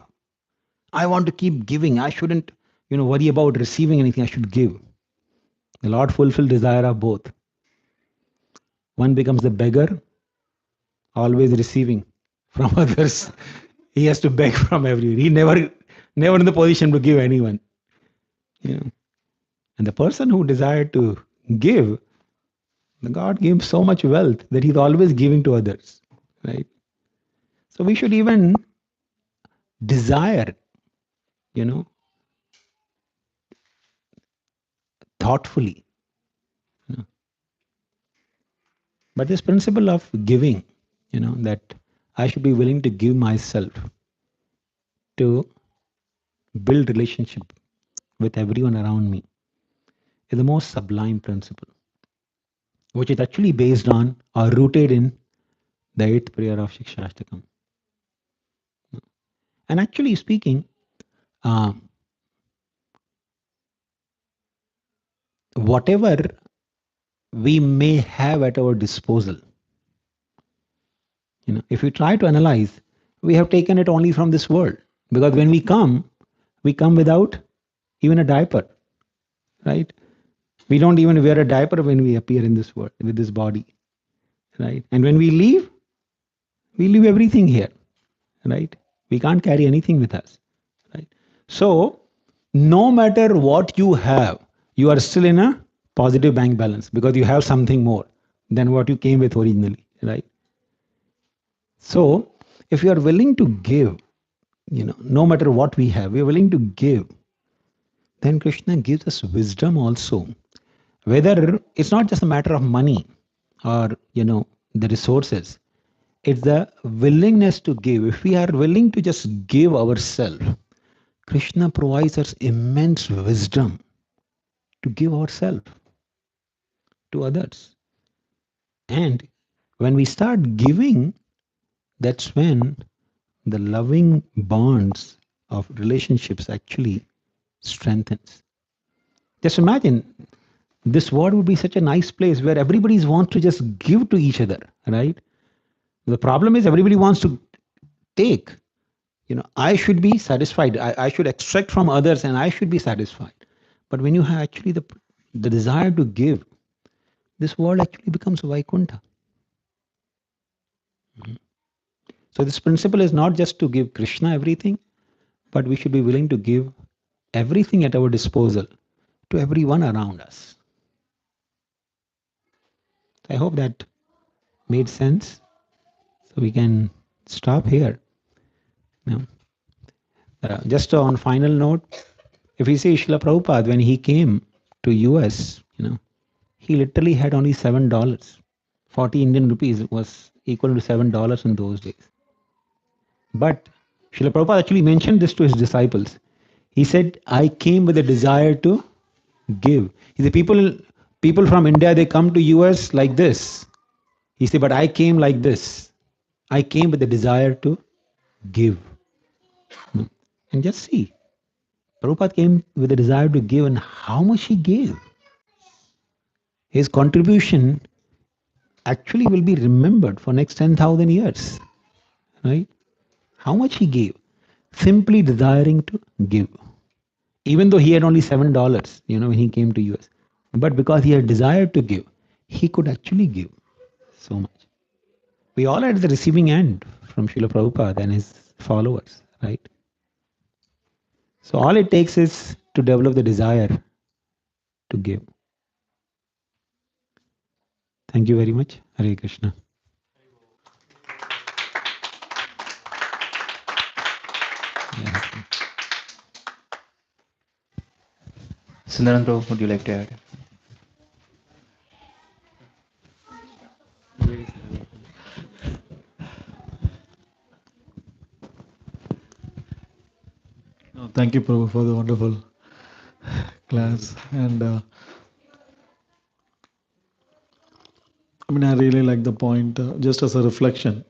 I want to keep giving. I shouldn't, worry about receiving anything. I should give. The Lord fulfilled desire of both. One becomes the beggar, always receiving from others. He has to beg from everyone. He never in the position to give anyone. And the person who desired to give, the God gave so much wealth that he's always giving to others. Right? So we should even desire, you know, thoughtfully. But this principle of giving, that I should be willing to give myself to build relationship with everyone around me is the most sublime principle, which is actually based on or rooted in the eighth prayer of Shikshashtakam. And actually speaking, uh, whatever we may have at our disposal, if we try to analyze, we have taken it only from this world. Because when we come without even a diaper, right? We don't even wear a diaper when we appear in this world with this body, right? And when we leave everything here, right? We can't carry anything with us, right? So, no matter what you have, you are still in a positive bank balance because you have something more than what you came with originally, right? So, If we are willing to give, no matter what we have, we are willing to give, then Krishna gives us wisdom also. Whether it's not just a matter of money or, the resources, it's the willingness to give. If we are willing to just give ourselves, Krishna provides us immense wisdom to give ourselves to others. And when we start giving, that's when the loving bonds of relationships actually strengthens. Just imagine, this world would be such a nice place where everybody wants to just give to each other, right? The problem is everybody wants to take. I should be satisfied. I should extract from others and I should be satisfied. But when you have actually the desire to give, this world actually becomes Vaikuntha. So this principle is not just to give Krishna everything, but we should be willing to give everything at our disposal to everyone around us. I hope that made sense. So we can stop here. Now, just on final note, if you see Srila Prabhupada, when he came to US, he literally had only $7. 40 Indian rupees was equal to $7 in those days. But Srila Prabhupada actually mentioned this to his disciples. He said, I came with a desire to give. He said, people from India, they come to US like this. He said, but I came like this. I came with a desire to give. And just see, Prabhupada came with a desire to give, and how much he gave. His contribution actually will be remembered for next 10,000 years. Right? How much he gave. Simply desiring to give. Even though he had only $7, when he came to US. But because he had desired to give, he could actually give so much. We all are at the receiving end from Srila Prabhupada and his followers, right? So all it takes is to develop the desire to give. Thank you very much. Hare Krishna. Yeah. Sundaram Prabhu, would you like to add? No, thank you, Prabhu, for the wonderful class. And I really like the point, just as a reflection.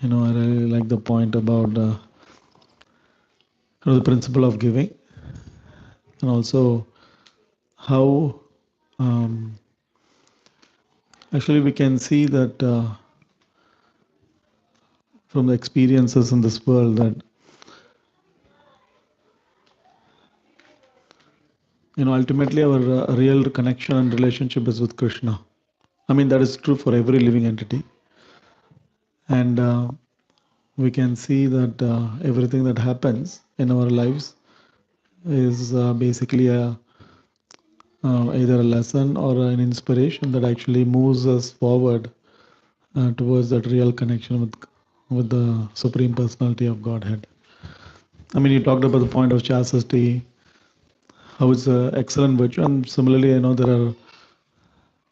I really like the point about the principle of giving, and also how actually we can see that from the experiences in this world that ultimately our real connection and relationship is with Krishna. That is true for every living entity. And we can see that everything that happens in our lives is basically either a lesson or an inspiration that actually moves us forward towards that real connection with the Supreme Personality of Godhead. You talked about the point of chastity, how it's an excellent virtue, and similarly, I know there are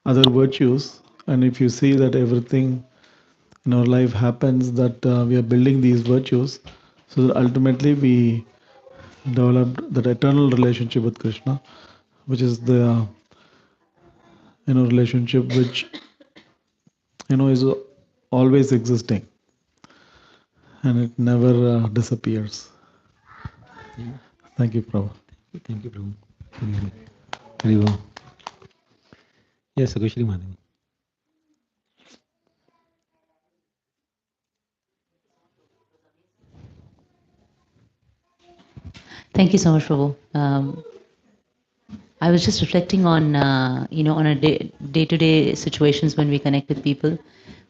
other virtues, and if you see that everything in our life happens that we are building these virtues, so that ultimately we develop that eternal relationship with Krishna, which is the relationship which is always existing and it never disappears. Yeah. Thank you, Prabhu. Thank you, Prabhu. Very well. Yes, Agushri Madhavi. Thank you so much, Prabhu. I was just reflecting on, on a day-to-day situations when we connect with people.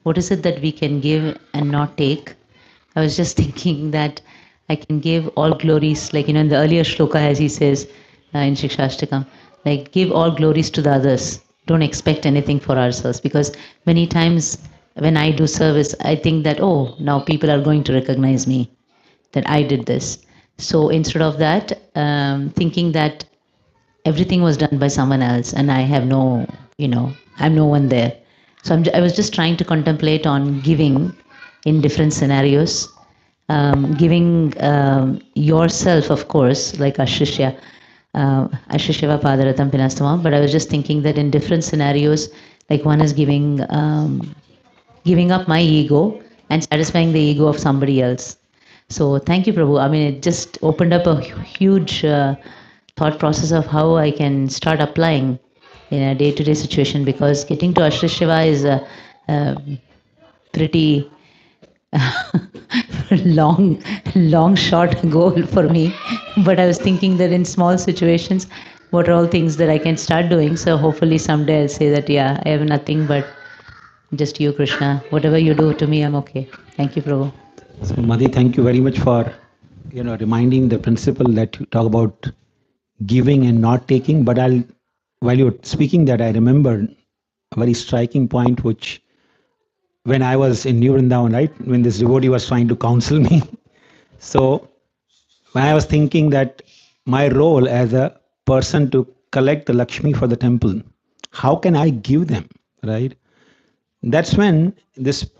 What is it that we can give and not take? I was just thinking that I can give all glories, like, in the earlier shloka, as he says in Shikshashtakam, like, give all glories to the others. Don't expect anything for ourselves, because many times when I do service, I think that, oh, now people are going to recognize me, that I did this. So instead of that, thinking that everything was done by someone else and I have no, I'm no one there. So I was just trying to contemplate on giving in different scenarios, giving yourself, of course, like Ashishya, Ashishya Padaratam Pinastama, but I was just thinking that in different scenarios, like one is giving up my ego and satisfying the ego of somebody else. So thank you, Prabhu. I mean, it just opened up a huge thought process of how I can start applying in a day-to-day situation, because getting to Ashra Shiva is a pretty long short goal for me. But I was thinking that in small situations, what are all things that I can start doing? So hopefully someday I'll say that, yeah, I have nothing but just you, Krishna. Whatever you do to me, I'm okay. Thank you, Prabhu. So, Madhi, thank you very much for reminding the principle that you talk about giving and not taking. But while you're speaking that, I remembered a very striking point, which when I was in New Vrindavan, right, when this devotee was trying to counsel me. So when I was thinking that my role as a person to collect the Lakshmi for the temple, how can I give them, right? That's when this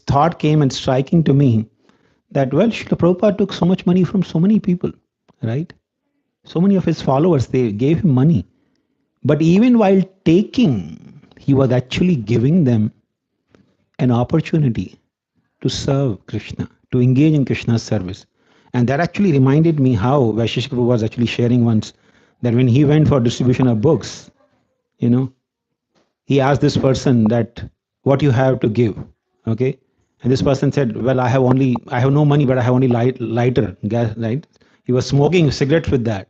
thought came and striking to me that, well, Srila Prabhupada took so much money from so many people, right? So many of his followers, they gave him money. But even while taking, he was actually giving them an opportunity to serve Krishna, to engage in Krishna's service. And that actually reminded me how Vaisheshika Prabhu was actually sharing once that when he went for distribution of books, he asked this person that, what you have to give, okay? And this person said, well, I have no money, but I have only lighter, gas, right? He was smoking a cigarette with that.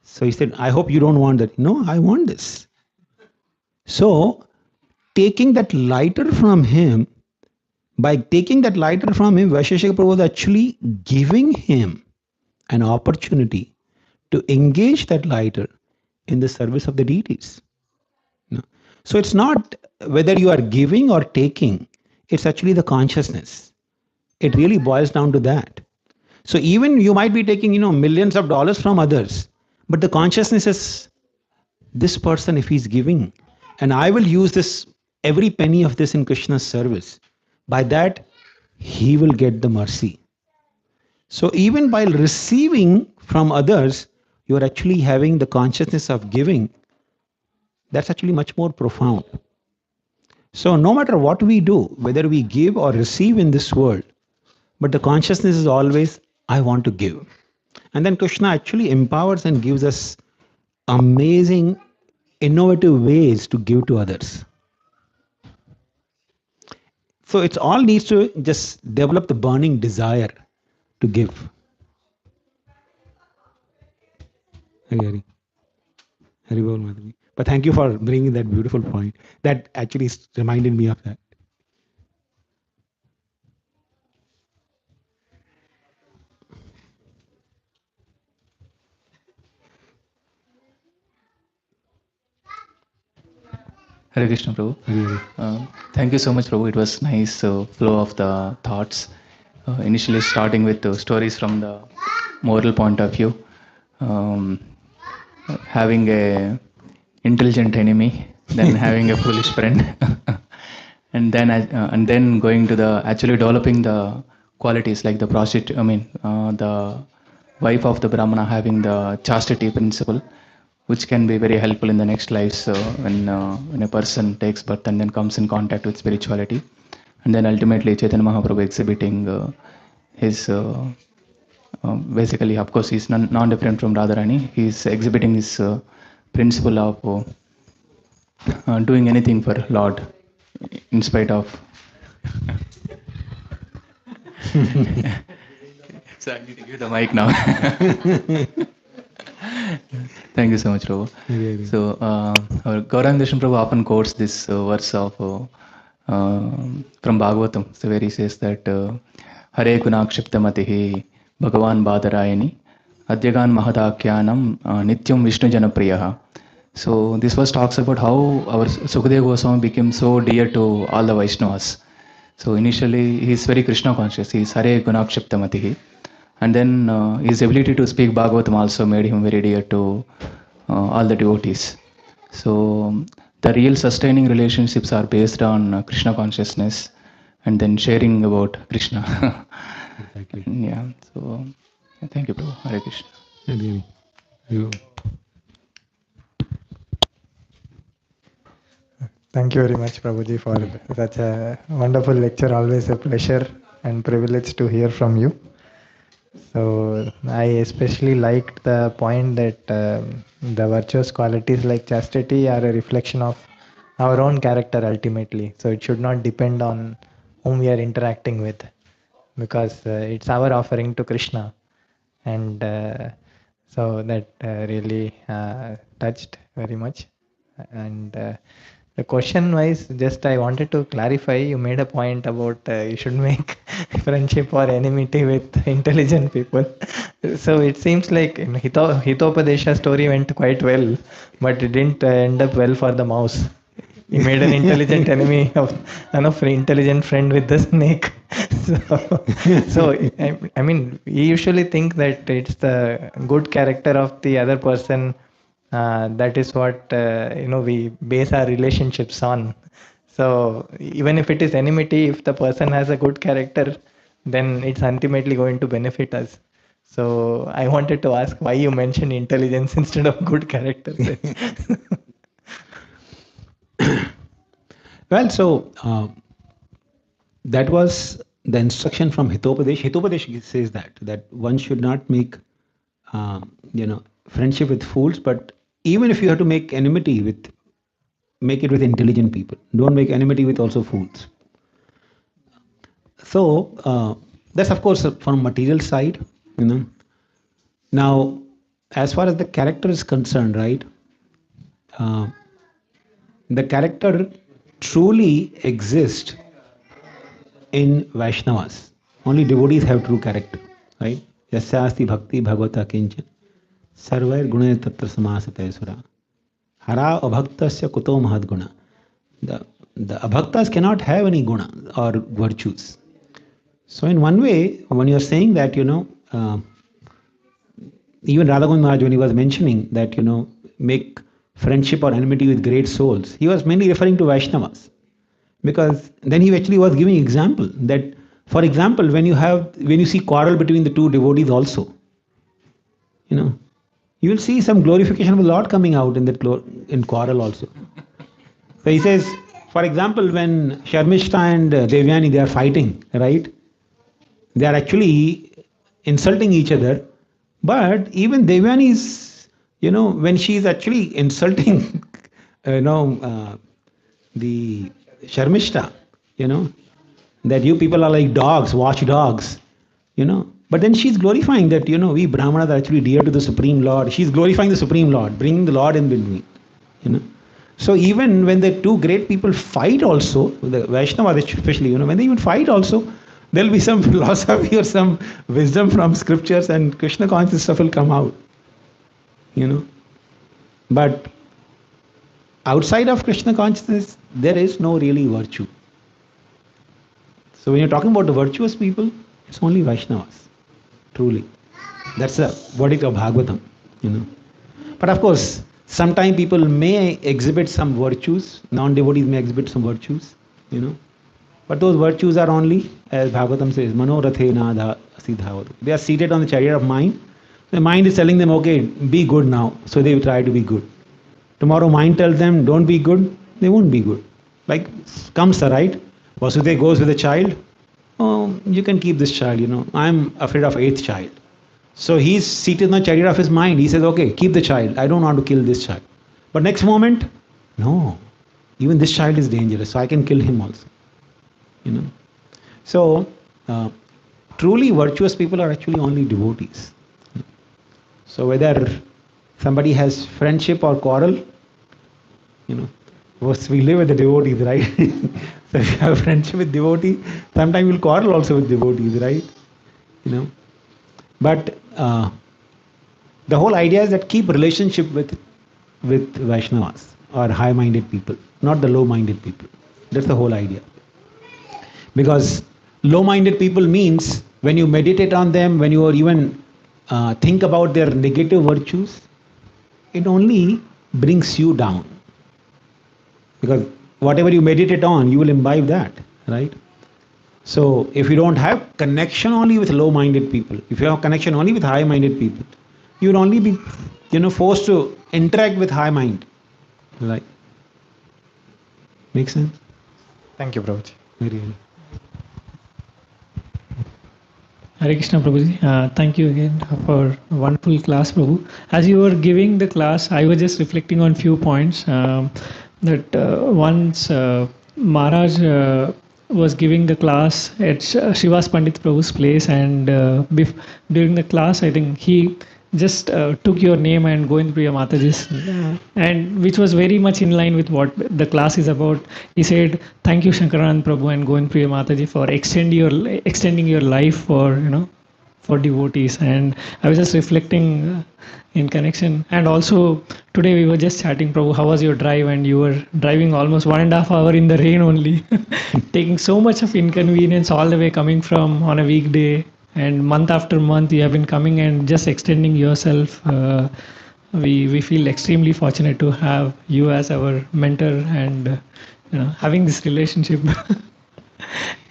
So he said, I hope you don't want that. No, I want this. So taking that lighter from him, by taking that lighter from him, Vaisheshika Prabhu was actually giving him an opportunity to engage that lighter in the service of the deities. No. So it's not whether you are giving or taking, it's actually the consciousness. It really boils down to that. So even you might be taking, millions of dollars from others, but the consciousness is this person, if he's giving, and I will use this, every penny of this in Krishna's service, by that he will get the mercy. So even while receiving from others, you are actually having the consciousness of giving. That's actually much more profound. So no matter what we do, whether we give or receive in this world, but the consciousness is always, I want to give. And then Krishna actually empowers and gives us amazing, innovative ways to give to others. So it's all needs to just develop the burning desire to give. Hari Hari Bol, Madhavi. But thank you for bringing that beautiful point. That actually reminded me of that. Hare Krishna, Prabhu. Thank you so much, Prabhu. It was nice flow of the thoughts. Initially starting with stories from the moral point of view. Having a intelligent enemy, then having a foolish friend, and then going to the actually developing the qualities like the prostitute. The wife of the Brahmana having the chastity principle, which can be very helpful in the next life. So when a person takes birth and then comes in contact with spirituality, and then ultimately Chaitanya Mahaprabhu exhibiting his basically, of course, he's non-different from Radharani. He's exhibiting his principle of doing anything for Lord, in spite of. So I need to give the mic now. Thank you so much, Prabhu. So our Gauranga Krishna Prabhu often quotes this verse of from Bhagavatam, so where he says that Hare Gunakshiptamatihi Bhagavan Badarayani Adyagan Mahadakyanam Nityam Vishnu Janapriyaha. So this verse talks about how our Sukadeva Goswami became so dear to all the Vaishnavas. So initially he's very Krishna conscious. He's Hare Gunakshiptamatihi. And then his ability to speak Bhagavatam also made him very dear to all the devotees. So the real sustaining relationships are based on Krishna consciousness and then sharing about Krishna. Exactly. Yeah. So thank you, Prabhu. Hare Krishna. Really. You. Thank you very much, Prabhuji, for such a wonderful lecture. Always a pleasure and privilege to hear from you. So I especially liked the point that the virtuous qualities like chastity are a reflection of our own character ultimately. So it should not depend on whom we are interacting with, because it's our offering to Krishna. And so that really touched very much. And the question wise, just I wanted to clarify, you made a point about you should make friendship or enmity with intelligent people. So it seems like Hitopadesha story went quite well, but it didn't end up well for the mouse. He made an intelligent enemy of an intelligent friend with the snake. I mean, we usually think that it's the good character of the other person. That is what we base our relationships on. So even if it is enmity, if the person has a good character, then it's ultimately going to benefit us. So I wanted to ask why you mentioned intelligence instead of good character. Well, so that was the instruction from Hitopadesh. Hitopadesh says that one should not make friendship with fools, but even if you have to make enmity with, make it with intelligent people. Don't make enmity with also fools. So that's of course from material side. Now, as far as the character is concerned, right? Uh, the character truly exists in Vaishnavas. Only devotees have true character, right? Yasyasti bhakti bhagavata kinchan sarvair guna tatra samasate sura. Hara abhaktasya kuto mahadguna. The abhaktas cannot have any guna or virtues. So in one way, when you are saying that, even Radhagovind Maharaj, when he was mentioning that, make friendship or enmity with great souls, he was mainly referring to Vaishnavas. Because then he actually was giving example that, for example, when you see quarrel between the two devotees also, you will see some glorification of the Lord coming out in that in quarrel also. So he says, for example, when Sharmishta and Devyani, they are fighting, right? They are actually insulting each other. But even Devyani is, when she is actually insulting, the Sharmishta, that you people are like dogs, watch dogs. But then she's glorifying that, we Brahmanas are actually dear to the Supreme Lord. She's glorifying the Supreme Lord, bringing the Lord in between. So even when the two great people fight also, the Vaishnavas especially, when they even fight also, there'll be some philosophy or some wisdom from scriptures and Krishna conscious stuff will come out. But outside of Krishna consciousness, there is no really virtue. So when you're talking about the virtuous people, it's only Vaishnavas, truly. That's the verdict of Bhagavatam. But of course, sometimes people may exhibit some virtues, non-devotees may exhibit some virtues. But those virtues are only, as Bhagavatam says, Manorathe Nadha Siddhavatu. They are seated on the chariot of mind. The mind is telling them, okay, be good now. So they try to be good. Tomorrow mind tells them, don't be good. They won't be good. Like Kamsa, right? Vasudeva goes with a child. Oh, you can keep this child. I'm afraid of 8th child. So he's seated on the chariot of his mind. He says, okay, keep the child. I don't want to kill this child. But next moment, no. Even this child is dangerous. So I can kill him also. So truly virtuous people are actually only devotees. So whether somebody has friendship or quarrel, we live with the devotees, right? So if you have friendship with devotee, sometimes you'll quarrel also with devotees, right? But the whole idea is that keep relationship with with Vaishnavas or high-minded people, not the low-minded people. That's the whole idea. Because low-minded people means when you meditate on them, when you even think about their negative virtues, it only brings you down. Because whatever you meditate on, you will imbibe that, right? So if you don't have connection only with low-minded people, if you have connection only with high-minded people, you will only be, forced to interact with high mind, right? Make sense? Thank you, Prabhuji. Very well. Hare Krishna Prabhuji. Thank you again for a wonderful class, Prabhu. As you were giving the class, I was just reflecting on few points. That once Maharaj was giving the class at Shivas Pandit Prabhu's place, and during the class, I think he just took your name and Govind Priya Mataji's, and which was very much in line with what the class is about. He said, "Thank you, Shankaranand Prabhu and Govind Priya Mataji, for extending your life for devotees." And I was just reflecting in connection. And also today we were just chatting, Prabhu, how was your drive? And you were driving almost 1.5 hours in the rain only, taking so much of inconvenience all the way coming from on a weekday. And month after month you have been coming and just extending yourself. We feel extremely fortunate to have you as our mentor, and having this relationship.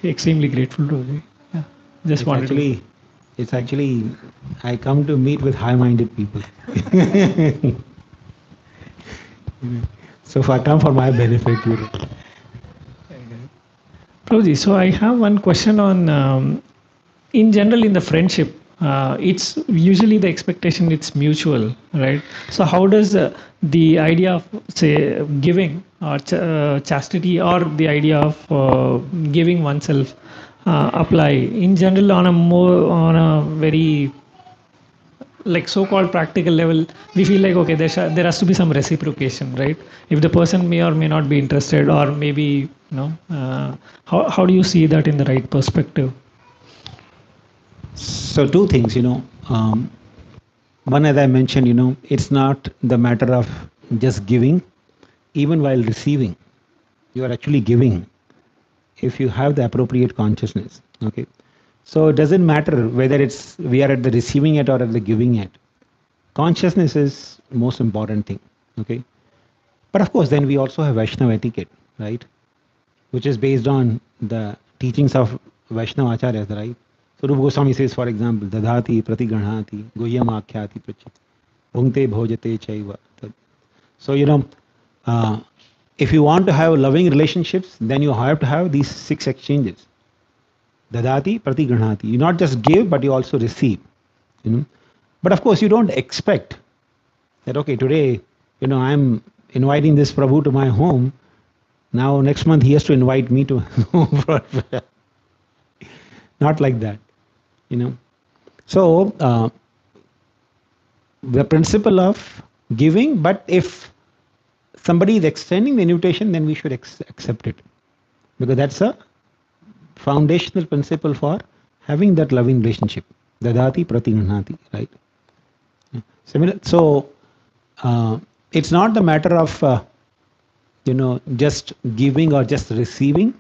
Extremely grateful to you. Yeah. Just wanted It's actually, I come to meet with high-minded people. So if I come for my benefit, Prabhuji, so I have one question on, in general, in the friendship, it's usually the expectation it's mutual, right? So how does the idea of, say, giving or chastity, or the idea of giving oneself apply in general on a very like so-called practical level? We feel like, okay, there has to be some reciprocation, right? If the person may or may not be interested, or maybe how do you see that in the right perspective? So two things, one, as I mentioned, it's not the matter of just giving. Even while receiving, you are actually giving if you have the appropriate consciousness. Okay, so it doesn't matter whether we are at the receiving end or at the giving end. Consciousness is most important thing. Okay, but of course then we also have Vaishnava etiquette, right, which is based on the teachings of Vaishnava acharyas, right? So Rupa Goswami says, for example, dadhati pratiganhati goyam akhyati prachit bhungte bhojate chaiva. So if you want to have loving relationships, then you have to have these 6 exchanges. Dadati pratiganhati. You not just give, but you also receive. But of course, you don't expect that, okay, today, I'm inviting this Prabhu to my home. Now next month he has to invite me to home. Not like that. So the principle of giving, but if somebody is extending the invitation, then we should accept it, because that's a foundational principle for having that loving relationship. Dadati pratiganhati, right? Similar. So it's not the matter of just giving or just receiving.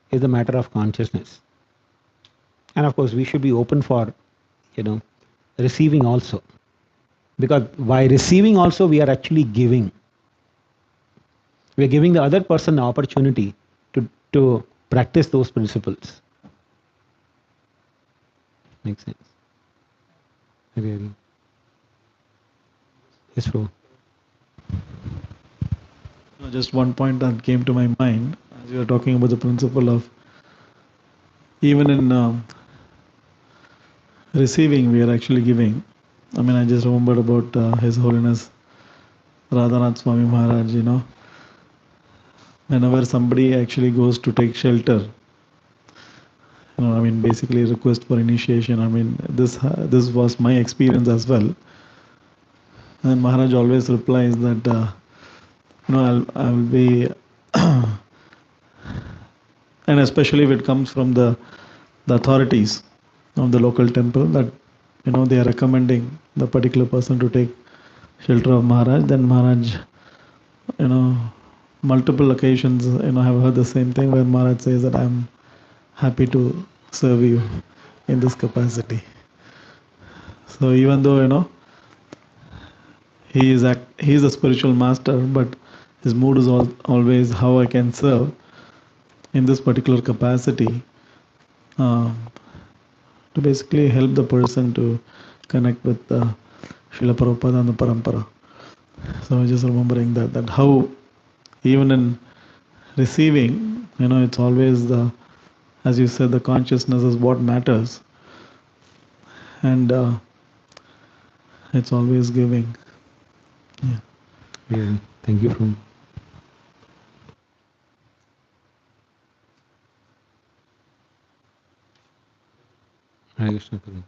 It's a matter of consciousness. And of course, we should be open for, receiving also. Because by receiving also, we are actually giving. We are giving the other person the opportunity to practice those principles. Makes sense? Really? Yes, Prabhu. Just one point that came to my mind as you were talking about the principle of even in receiving, we are actually giving. I mean, I just remembered about His Holiness Radhanath Swami Maharaj, whenever somebody actually goes to take shelter, I mean, basically request for initiation. I mean, this was my experience as well. And Maharaj always replies that, I'll be, and especially if it comes from the authorities of the local temple, that they are recommending the particular person to take shelter of Maharaj, then Maharaj, multiple occasions, I've heard the same thing where Maharaj says that I'm happy to serve you in this capacity. So even though, he is a spiritual master, but his mood is always how I can serve in this particular capacity, uh, to basically help the person to connect with Srila Prabhupada and the Parampara. So I was just remembering that how even in receiving, it's always as you said, the consciousness is what matters, and it's always giving. Yeah. Really, thank you, Prabhu. Hare Krishna, Prabhu.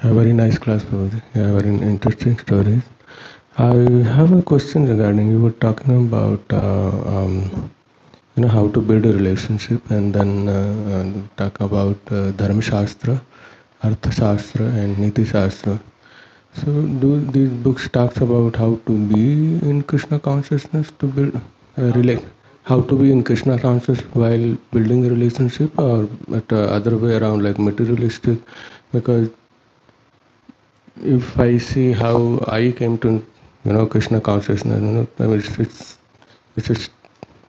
A very nice class, Prabhuji. Yeah, very interesting stories. I have a question regarding, you were talking about how to build a relationship, and then talk about Dharma Shastra, Artha Shastra, and Niti Shastra. So, do these books talks about how to be in Krishna consciousness to build how to be in Krishna conscious while building a relationship, or the other way around, like materialistic? Because if I see how I came to Krishna consciousness, I mean, it's just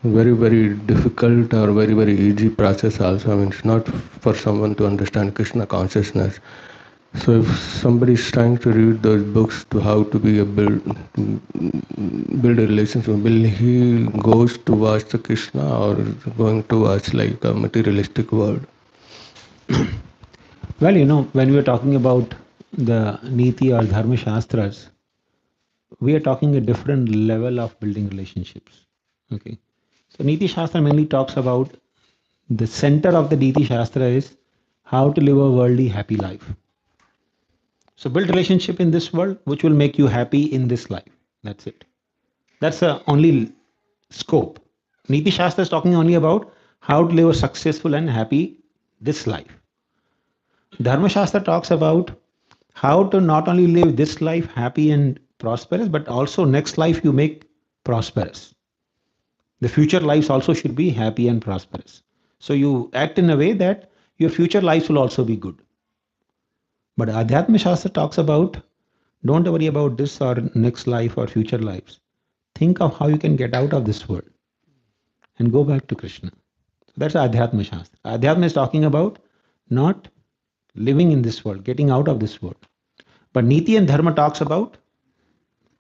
very very difficult or very very easy process also. I mean, it's not for someone to understand Krishna consciousness. So if somebody is trying to read those books to how to be build a relationship, will he goes towards the Krishna or going towards like a materialistic world? Well, when we are talking about the Niti or Dharma Shastras, we are talking a different level of building relationships. Okay. So Niti Shastra mainly talks about the center of the Niti Shastra is how to live a worldly happy life. So build relationship in this world which will make you happy in this life. That's it. That's the only scope. Niti Shastra is talking only about how to live a successful and happy this life. Dharma Shastra talks about how to not only live this life happy and prosperous, but also next life you make prosperous. The future lives also should be happy and prosperous. So you act in a way that your future lives will also be good. But Adhyatma Shastra talks about don't worry about this or next life or future lives. Think of how you can get out of this world and go back to Krishna. That's Adhyatma Shastra. Adhyatma is talking about not living in this world, getting out of this world. But Niti and Dharma talks about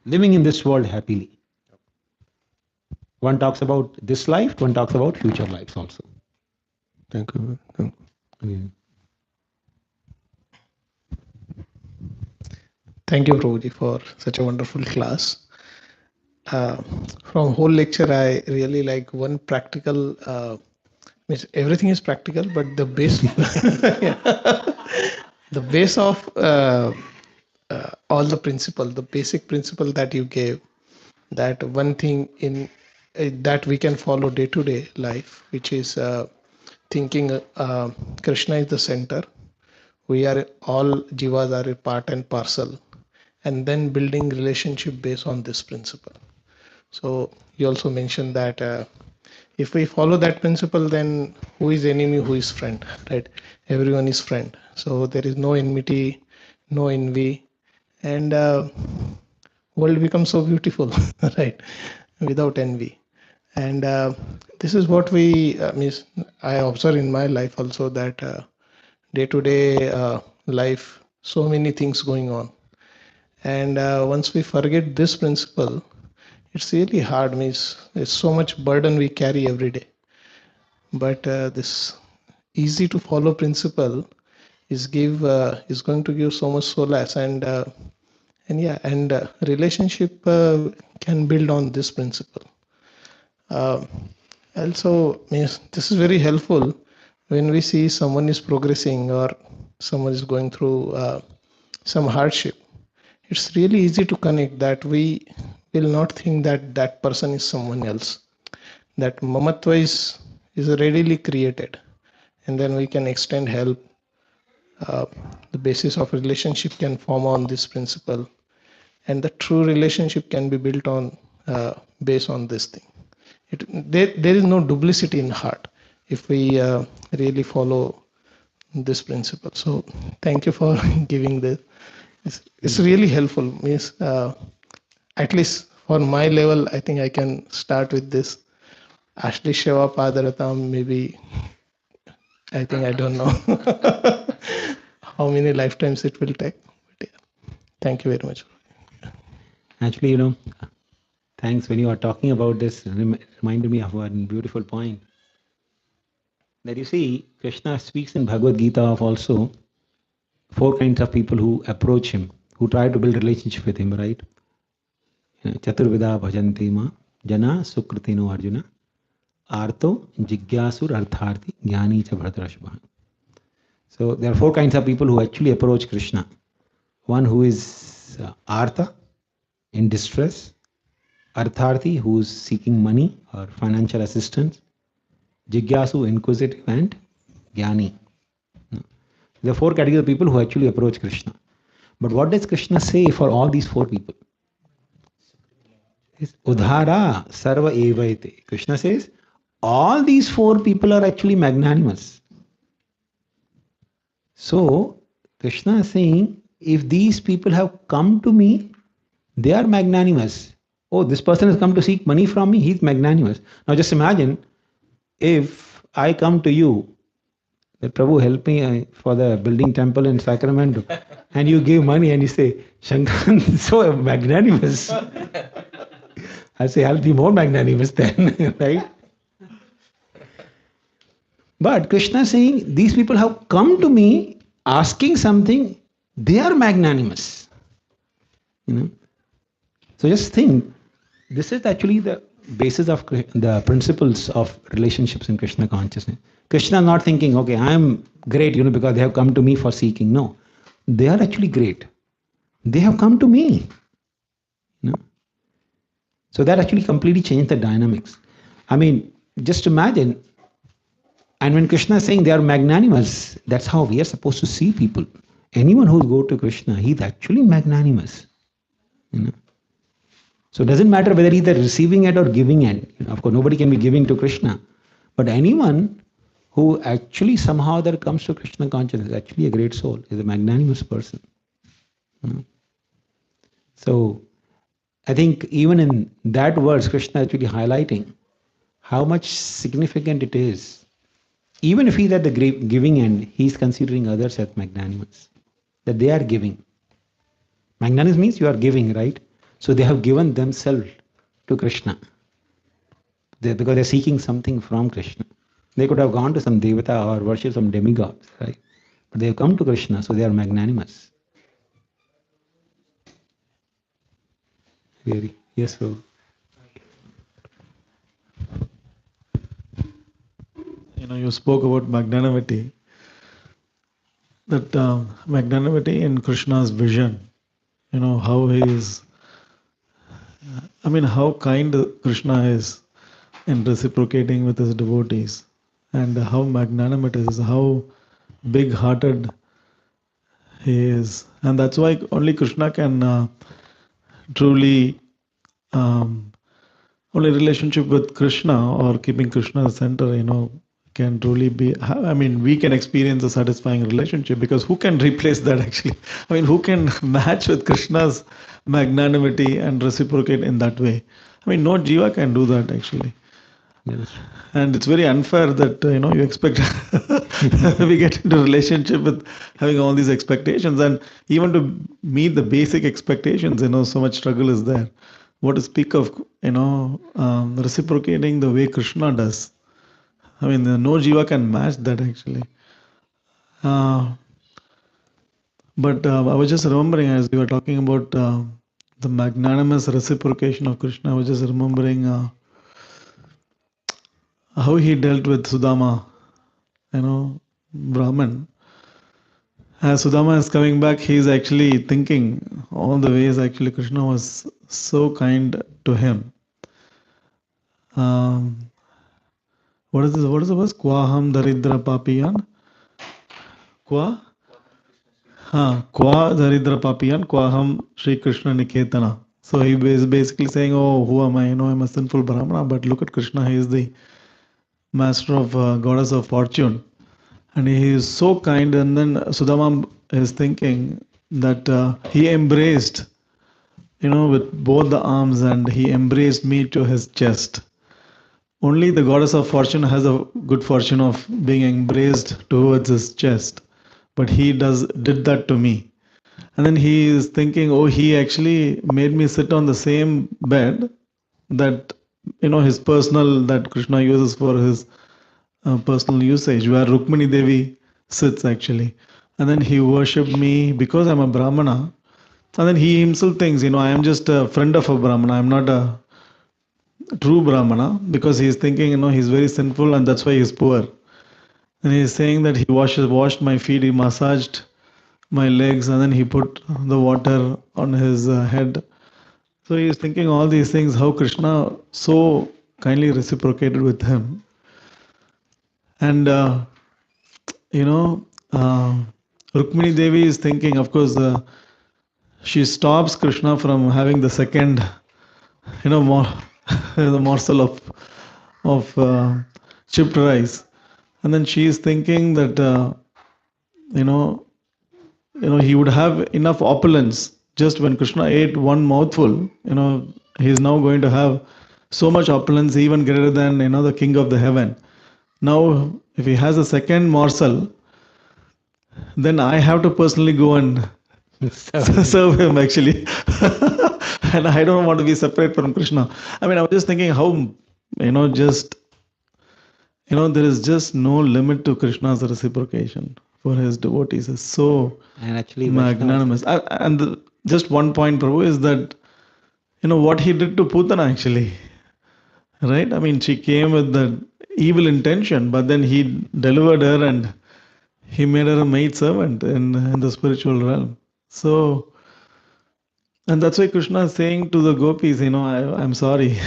living in this world happily. One talks about this life, one talks about future lives also. Thank you. Okay. Thank you, Prabhuji, for such a wonderful class. From whole lecture, I really like one practical. Means everything is practical, but the base, the base of all the principle, the basic principle that you gave, that one thing in that we can follow day to day life, which is thinking Krishna is the center. We are all jivas are a part and parcel, and then building relationship based on this principle. So you also mentioned that if we follow that principle, then who is enemy, who is friend, right? Everyone is friend. So there is no enmity, no envy, and world becomes so beautiful, right? Without envy. And this is what we means. I observe in my life also that day to day life, so many things going on, and once we forget this principle, it's really hard. Means it's so much burden we carry every day. But this easy to follow principle is going to give so much solace, and yeah, and relationship can build on this principle. Uh, Also, means this is very helpful when we see someone is progressing or someone is going through some hardship. It's really easy to connect that we will not think that that person is someone else. That mamatva is readily created, and then we can extend help uh, the basis of relationship can form on this principle, and the true relationship can be built on based on this thing. There is no duplicity in heart if we really follow this principle. So thank you for giving this. It's really helpful. Means at least for my level, I think I can start with this. Ashli Sheva Padaratam, maybe, I think, I don't know how many lifetimes it will take. But yeah, thank you very much. Actually, thanks. When you are talking about this, reminded me of one beautiful point. That you see, Krishna speaks in Bhagavad Gita of also 4 kinds of people who approach him, who try to build relationship with him, right? Chaturvida bhajanti ma jana sukritino arjuna arto jigyasur artharthi jnani cha bhartarashbha. So there are 4 kinds of people who actually approach Krishna. One who is artha, in distress, artharthi, who is seeking money or financial assistance, jigyasu, inquisitive, and jnani. There are 4 categories of people who actually approach Krishna. But what does Krishna say for all these 4 people? It's udhara sarva evaite. Krishna says all these 4 people are actually magnanimous. So Krishna is saying, if these people have come to me, they are magnanimous. Oh, this person has come to seek money from me, he's magnanimous. Now just imagine if I come to you, that Prabhu help me for the building temple in Sacramento, and you give money and you say, Shankaranand is so magnanimous. I say, I'll be more magnanimous then, right? But Krishna is saying, these people have come to me asking something, they are magnanimous. So just think, this is actually the basis of the principles of relationships in Krishna consciousness. Krishna is not thinking, okay, I am great, because they have come to me for seeking. No, they are actually great. They have come to me. So that actually completely changed the dynamics. I mean, just imagine, and when Krishna is saying they are magnanimous, that's how we are supposed to see people. Anyone who goes to Krishna, he's actually magnanimous. So it doesn't matter whether he's receiving it or giving it. Of course, nobody can be giving to Krishna. But anyone who actually somehow there comes to Krishna consciousness is actually a great soul, is a magnanimous person. So I think even in that verse, Krishna is actually highlighting how much significant it is. Even if he's at the giving end, he's considering others as magnanimous, that they are giving. Magnanimous means you are giving, right? So they have given themselves to Krishna because they're seeking something from Krishna. They could have gone to some devata or worship some demigods, right? But they have come to Krishna, so they are magnanimous. Really? Yes, sir. You spoke about magnanimity. That magnanimity in Krishna's vision, how he is, how kind Krishna is in reciprocating with his devotees, and how magnanimous, how big-hearted he is. And that's why only Krishna can truly, only relationship with Krishna or keeping Krishna at the center, can truly be, we can experience a satisfying relationship, because who can replace that actually? Who can match with Krishna's magnanimity and reciprocate in that way? No jiva can do that actually. Yes. And it's very unfair that, you expect we get into a relationship with having all these expectations, and even to meet the basic expectations, so much struggle is there. What to speak of, reciprocating the way Krishna does. No jiva can match that actually. But I was just remembering, as you were talking about the magnanimous reciprocation of Krishna, I was just remembering how he dealt with Sudama, Brahman. As Sudama is coming back, he is actually thinking all the ways actually Krishna was so kind to him. What is this? What is the verse? Kwaham daridra papiyan? Kwa? Kwa Daridra Papiyan, Kwaham Sri Krishna Niketana. So he is basically saying, oh, who am I? I'm a sinful Brahmana, but look at Krishna, he is the master of goddess of fortune. And he is so kind. And then Sudama is thinking that he embraced, with both the arms, and he embraced me to his chest. Only the goddess of fortune has a good fortune of being embraced towards his chest. But he did that to me. And then he is thinking, oh, he actually made me sit on the same bed that, his personal, that Krishna uses for his personal usage, where Rukmini Devi sits actually. And then he worshipped me because I'm a Brahmana. And then he himself thinks, I am just a friend of a Brahmana. I'm not a true Brahmana, because he's thinking, he's very sinful and that's why he's poor. And he's saying that he washed my feet, he massaged my legs, and then he put the water on his head. So he's thinking all these things, how Krishna so kindly reciprocated with him. And, you know, uh, Rukmini Devi is thinking, of course, she stops Krishna from having the second, the morsel of chipped rice. And then she is thinking that, you know, he would have enough opulence just when Krishna ate one mouthful. He's now going to have so much opulence, even greater than the king of the heaven. Now, if he has a second morsel, then I have to personally go and serve him actually. And I don't want to be separate from Krishna. I was just thinking how, just, there is just no limit to Krishna's reciprocation for his devotees. It's so And actually, magnanimous. Just one point, Prabhu, is that, what he did to Putana actually, right? She came with the evil intention, but then he delivered her and he made her a maid servant in the spiritual realm. So, and that's why Krishna is saying to the gopis, I'm sorry.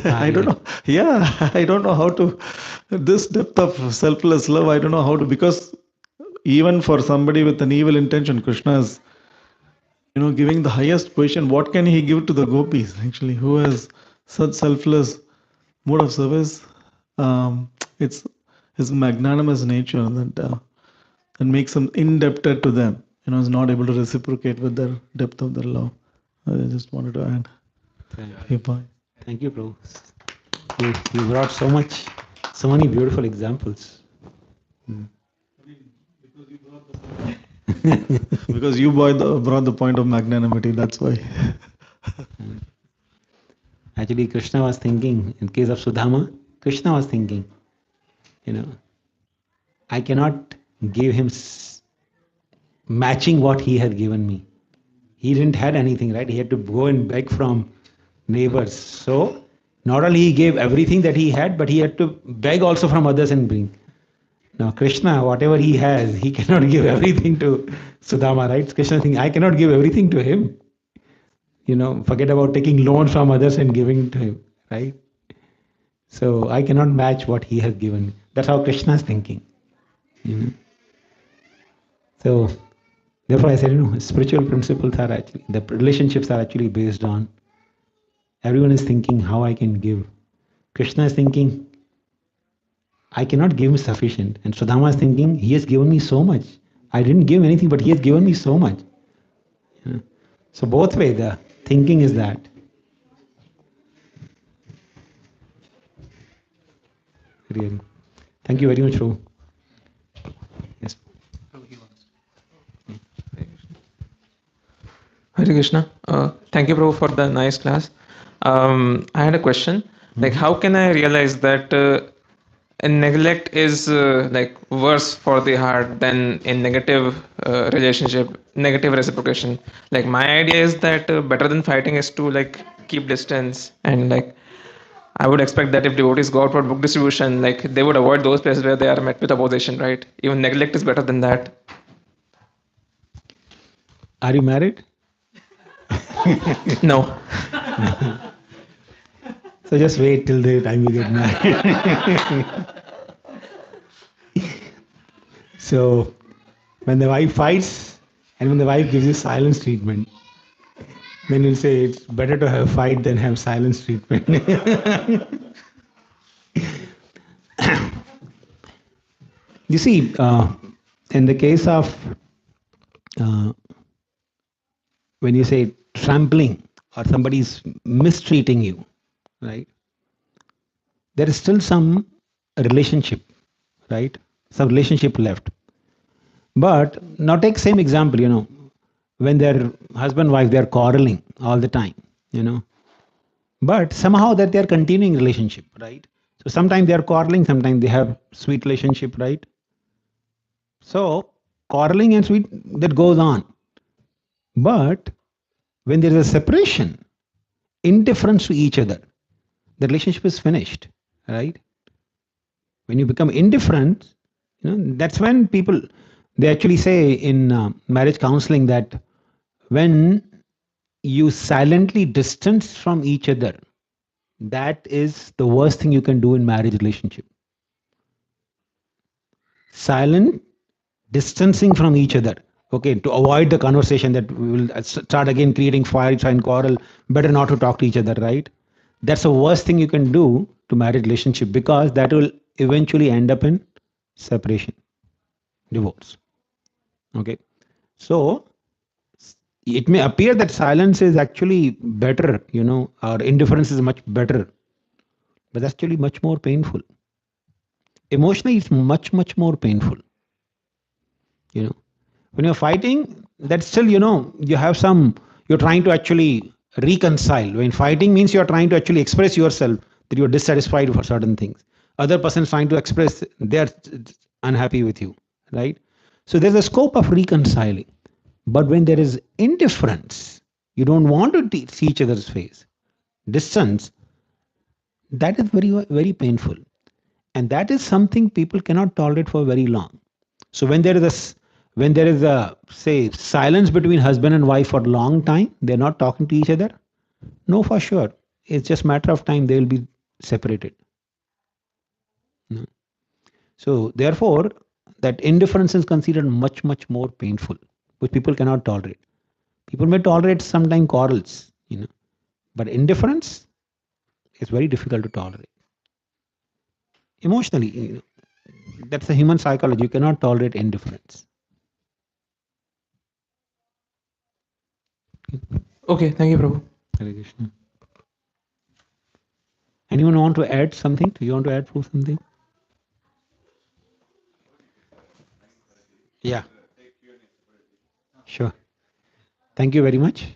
I don't know. Yeah, I don't know how to, this depth of selfless love, I don't know how to, because even for somebody with an evil intention, Krishna is, giving the highest position. What can he give to the gopis, actually, who has such selfless mode of service? It's his magnanimous nature that makes him indebted to them. Is not able to reciprocate with their depth of their love. I just wanted to add a few points. Thank you, bro. You brought so many beautiful examples. Because you brought the point of magnanimity, that's why. Actually, Krishna was thinking, in case of Sudama, Krishna was thinking, I cannot give him matching what he had given me. He didn't had anything, right? He had to go and beg from neighbors. So not only he gave everything that he had, but he had to beg also from others and bring. Now Krishna, whatever he has, he cannot give everything to Sudama, right? Krishna thinking, I cannot give everything to him. Forget about taking loans from others and giving to him, right? So I cannot match what he has given me. That's how Krishna is thinking. So therefore I said, spiritual principles are actually, the relationships are actually based on, everyone is thinking how I can give. Krishna is thinking, I cannot give him sufficient. And Sudama is thinking, he has given me so much. I didn't give anything, but he has given me so much. So both way, the thinking is that. Really. Thank you very much, Prabhu. Yes. Hare Krishna. Thank you, Prabhu, for the nice class. I had a question. Like, how can I realize that neglect is worse for the heart than a negative relationship, negative reciprocation? Like, my idea is that better than fighting is to keep distance, and I would expect that if devotees go out for book distribution, they would avoid those places where they are met with opposition, right? Even neglect is better than that. Are you married? No. So just wait till the time you get married. So when the wife fights and when the wife gives you silence treatment, then you'll say it's better to have fight than have silence treatment. You see, in the case of uh, when you say trampling or somebody's mistreating you, right? There is still some relationship, right? Some relationship left. But now take same example, when they're husband wife they're quarreling all the time, but somehow that they're continuing relationship, right? So sometimes they're quarreling, sometimes they have sweet relationship, right? So quarreling and sweet that goes on. But when there is a separation, indifference to each other, the relationship is finished, right? When you become indifferent, that's when people, they actually say in marriage counseling that when you silently distance from each other, that is the worst thing you can do in marriage relationship. Silent distancing from each other, okay, to avoid the conversation that we will start again creating fights and quarrel, better not to talk to each other, right? That's the worst thing you can do to marriage relationship, because that will eventually end up in separation, divorce. Okay, so it may appear that silence is actually better, or indifference is much better, but that's actually much more painful. Emotionally it's much more painful. When you're fighting, that's still, you have some, you're trying to actually reconcile. When fighting means you're trying to actually express yourself that you're dissatisfied for certain things, other person is trying to express they're unhappy with you, right? So there's a scope of reconciling. But when there is indifference, you don't want to see each other's face, distance, that is very very painful, and that is something people cannot tolerate for very long. So when there is when there is a, say, silence between husband and wife for a long time, they're not talking to each other, no, for sure, it's just matter of time they will be separated. No. So therefore, that indifference is considered much more painful, which people cannot tolerate. People may tolerate sometimes quarrels, but indifference is very difficult to tolerate. Emotionally, that's the human psychology. You cannot tolerate indifference. Okay, thank you, Prabhu. Hare Krishna. Anyone want to add something? Do you want to add for something? Yeah. Sure. Thank you very much.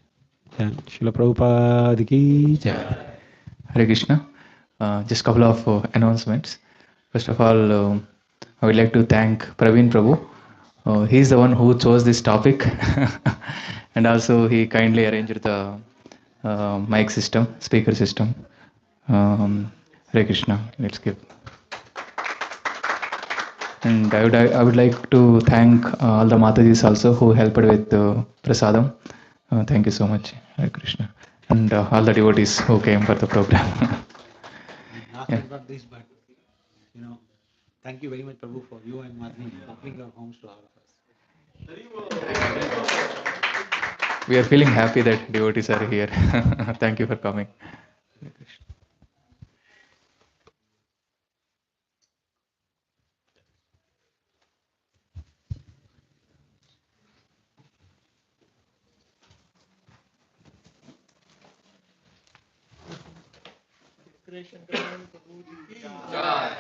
Yeah. Srila Prabhupada ki jai. Hare Krishna. Just couple of announcements. First of all, I would like to thank Praveen Prabhu. He's the one who chose this topic, and also he kindly arranged the mic system, speaker system. Hare Krishna. Let's give. And I would like to thank all the Matajis also who helped with prasadam. Thank you so much, Hare Krishna, and all the devotees who came for the program. Yeah. Not this, but thank you very much, Prabhu, for you and Madhvi opening your homes to all of us. We are feeling happy that devotees are here. Thank you for coming. Shankaranand Prabhu ji ki jai.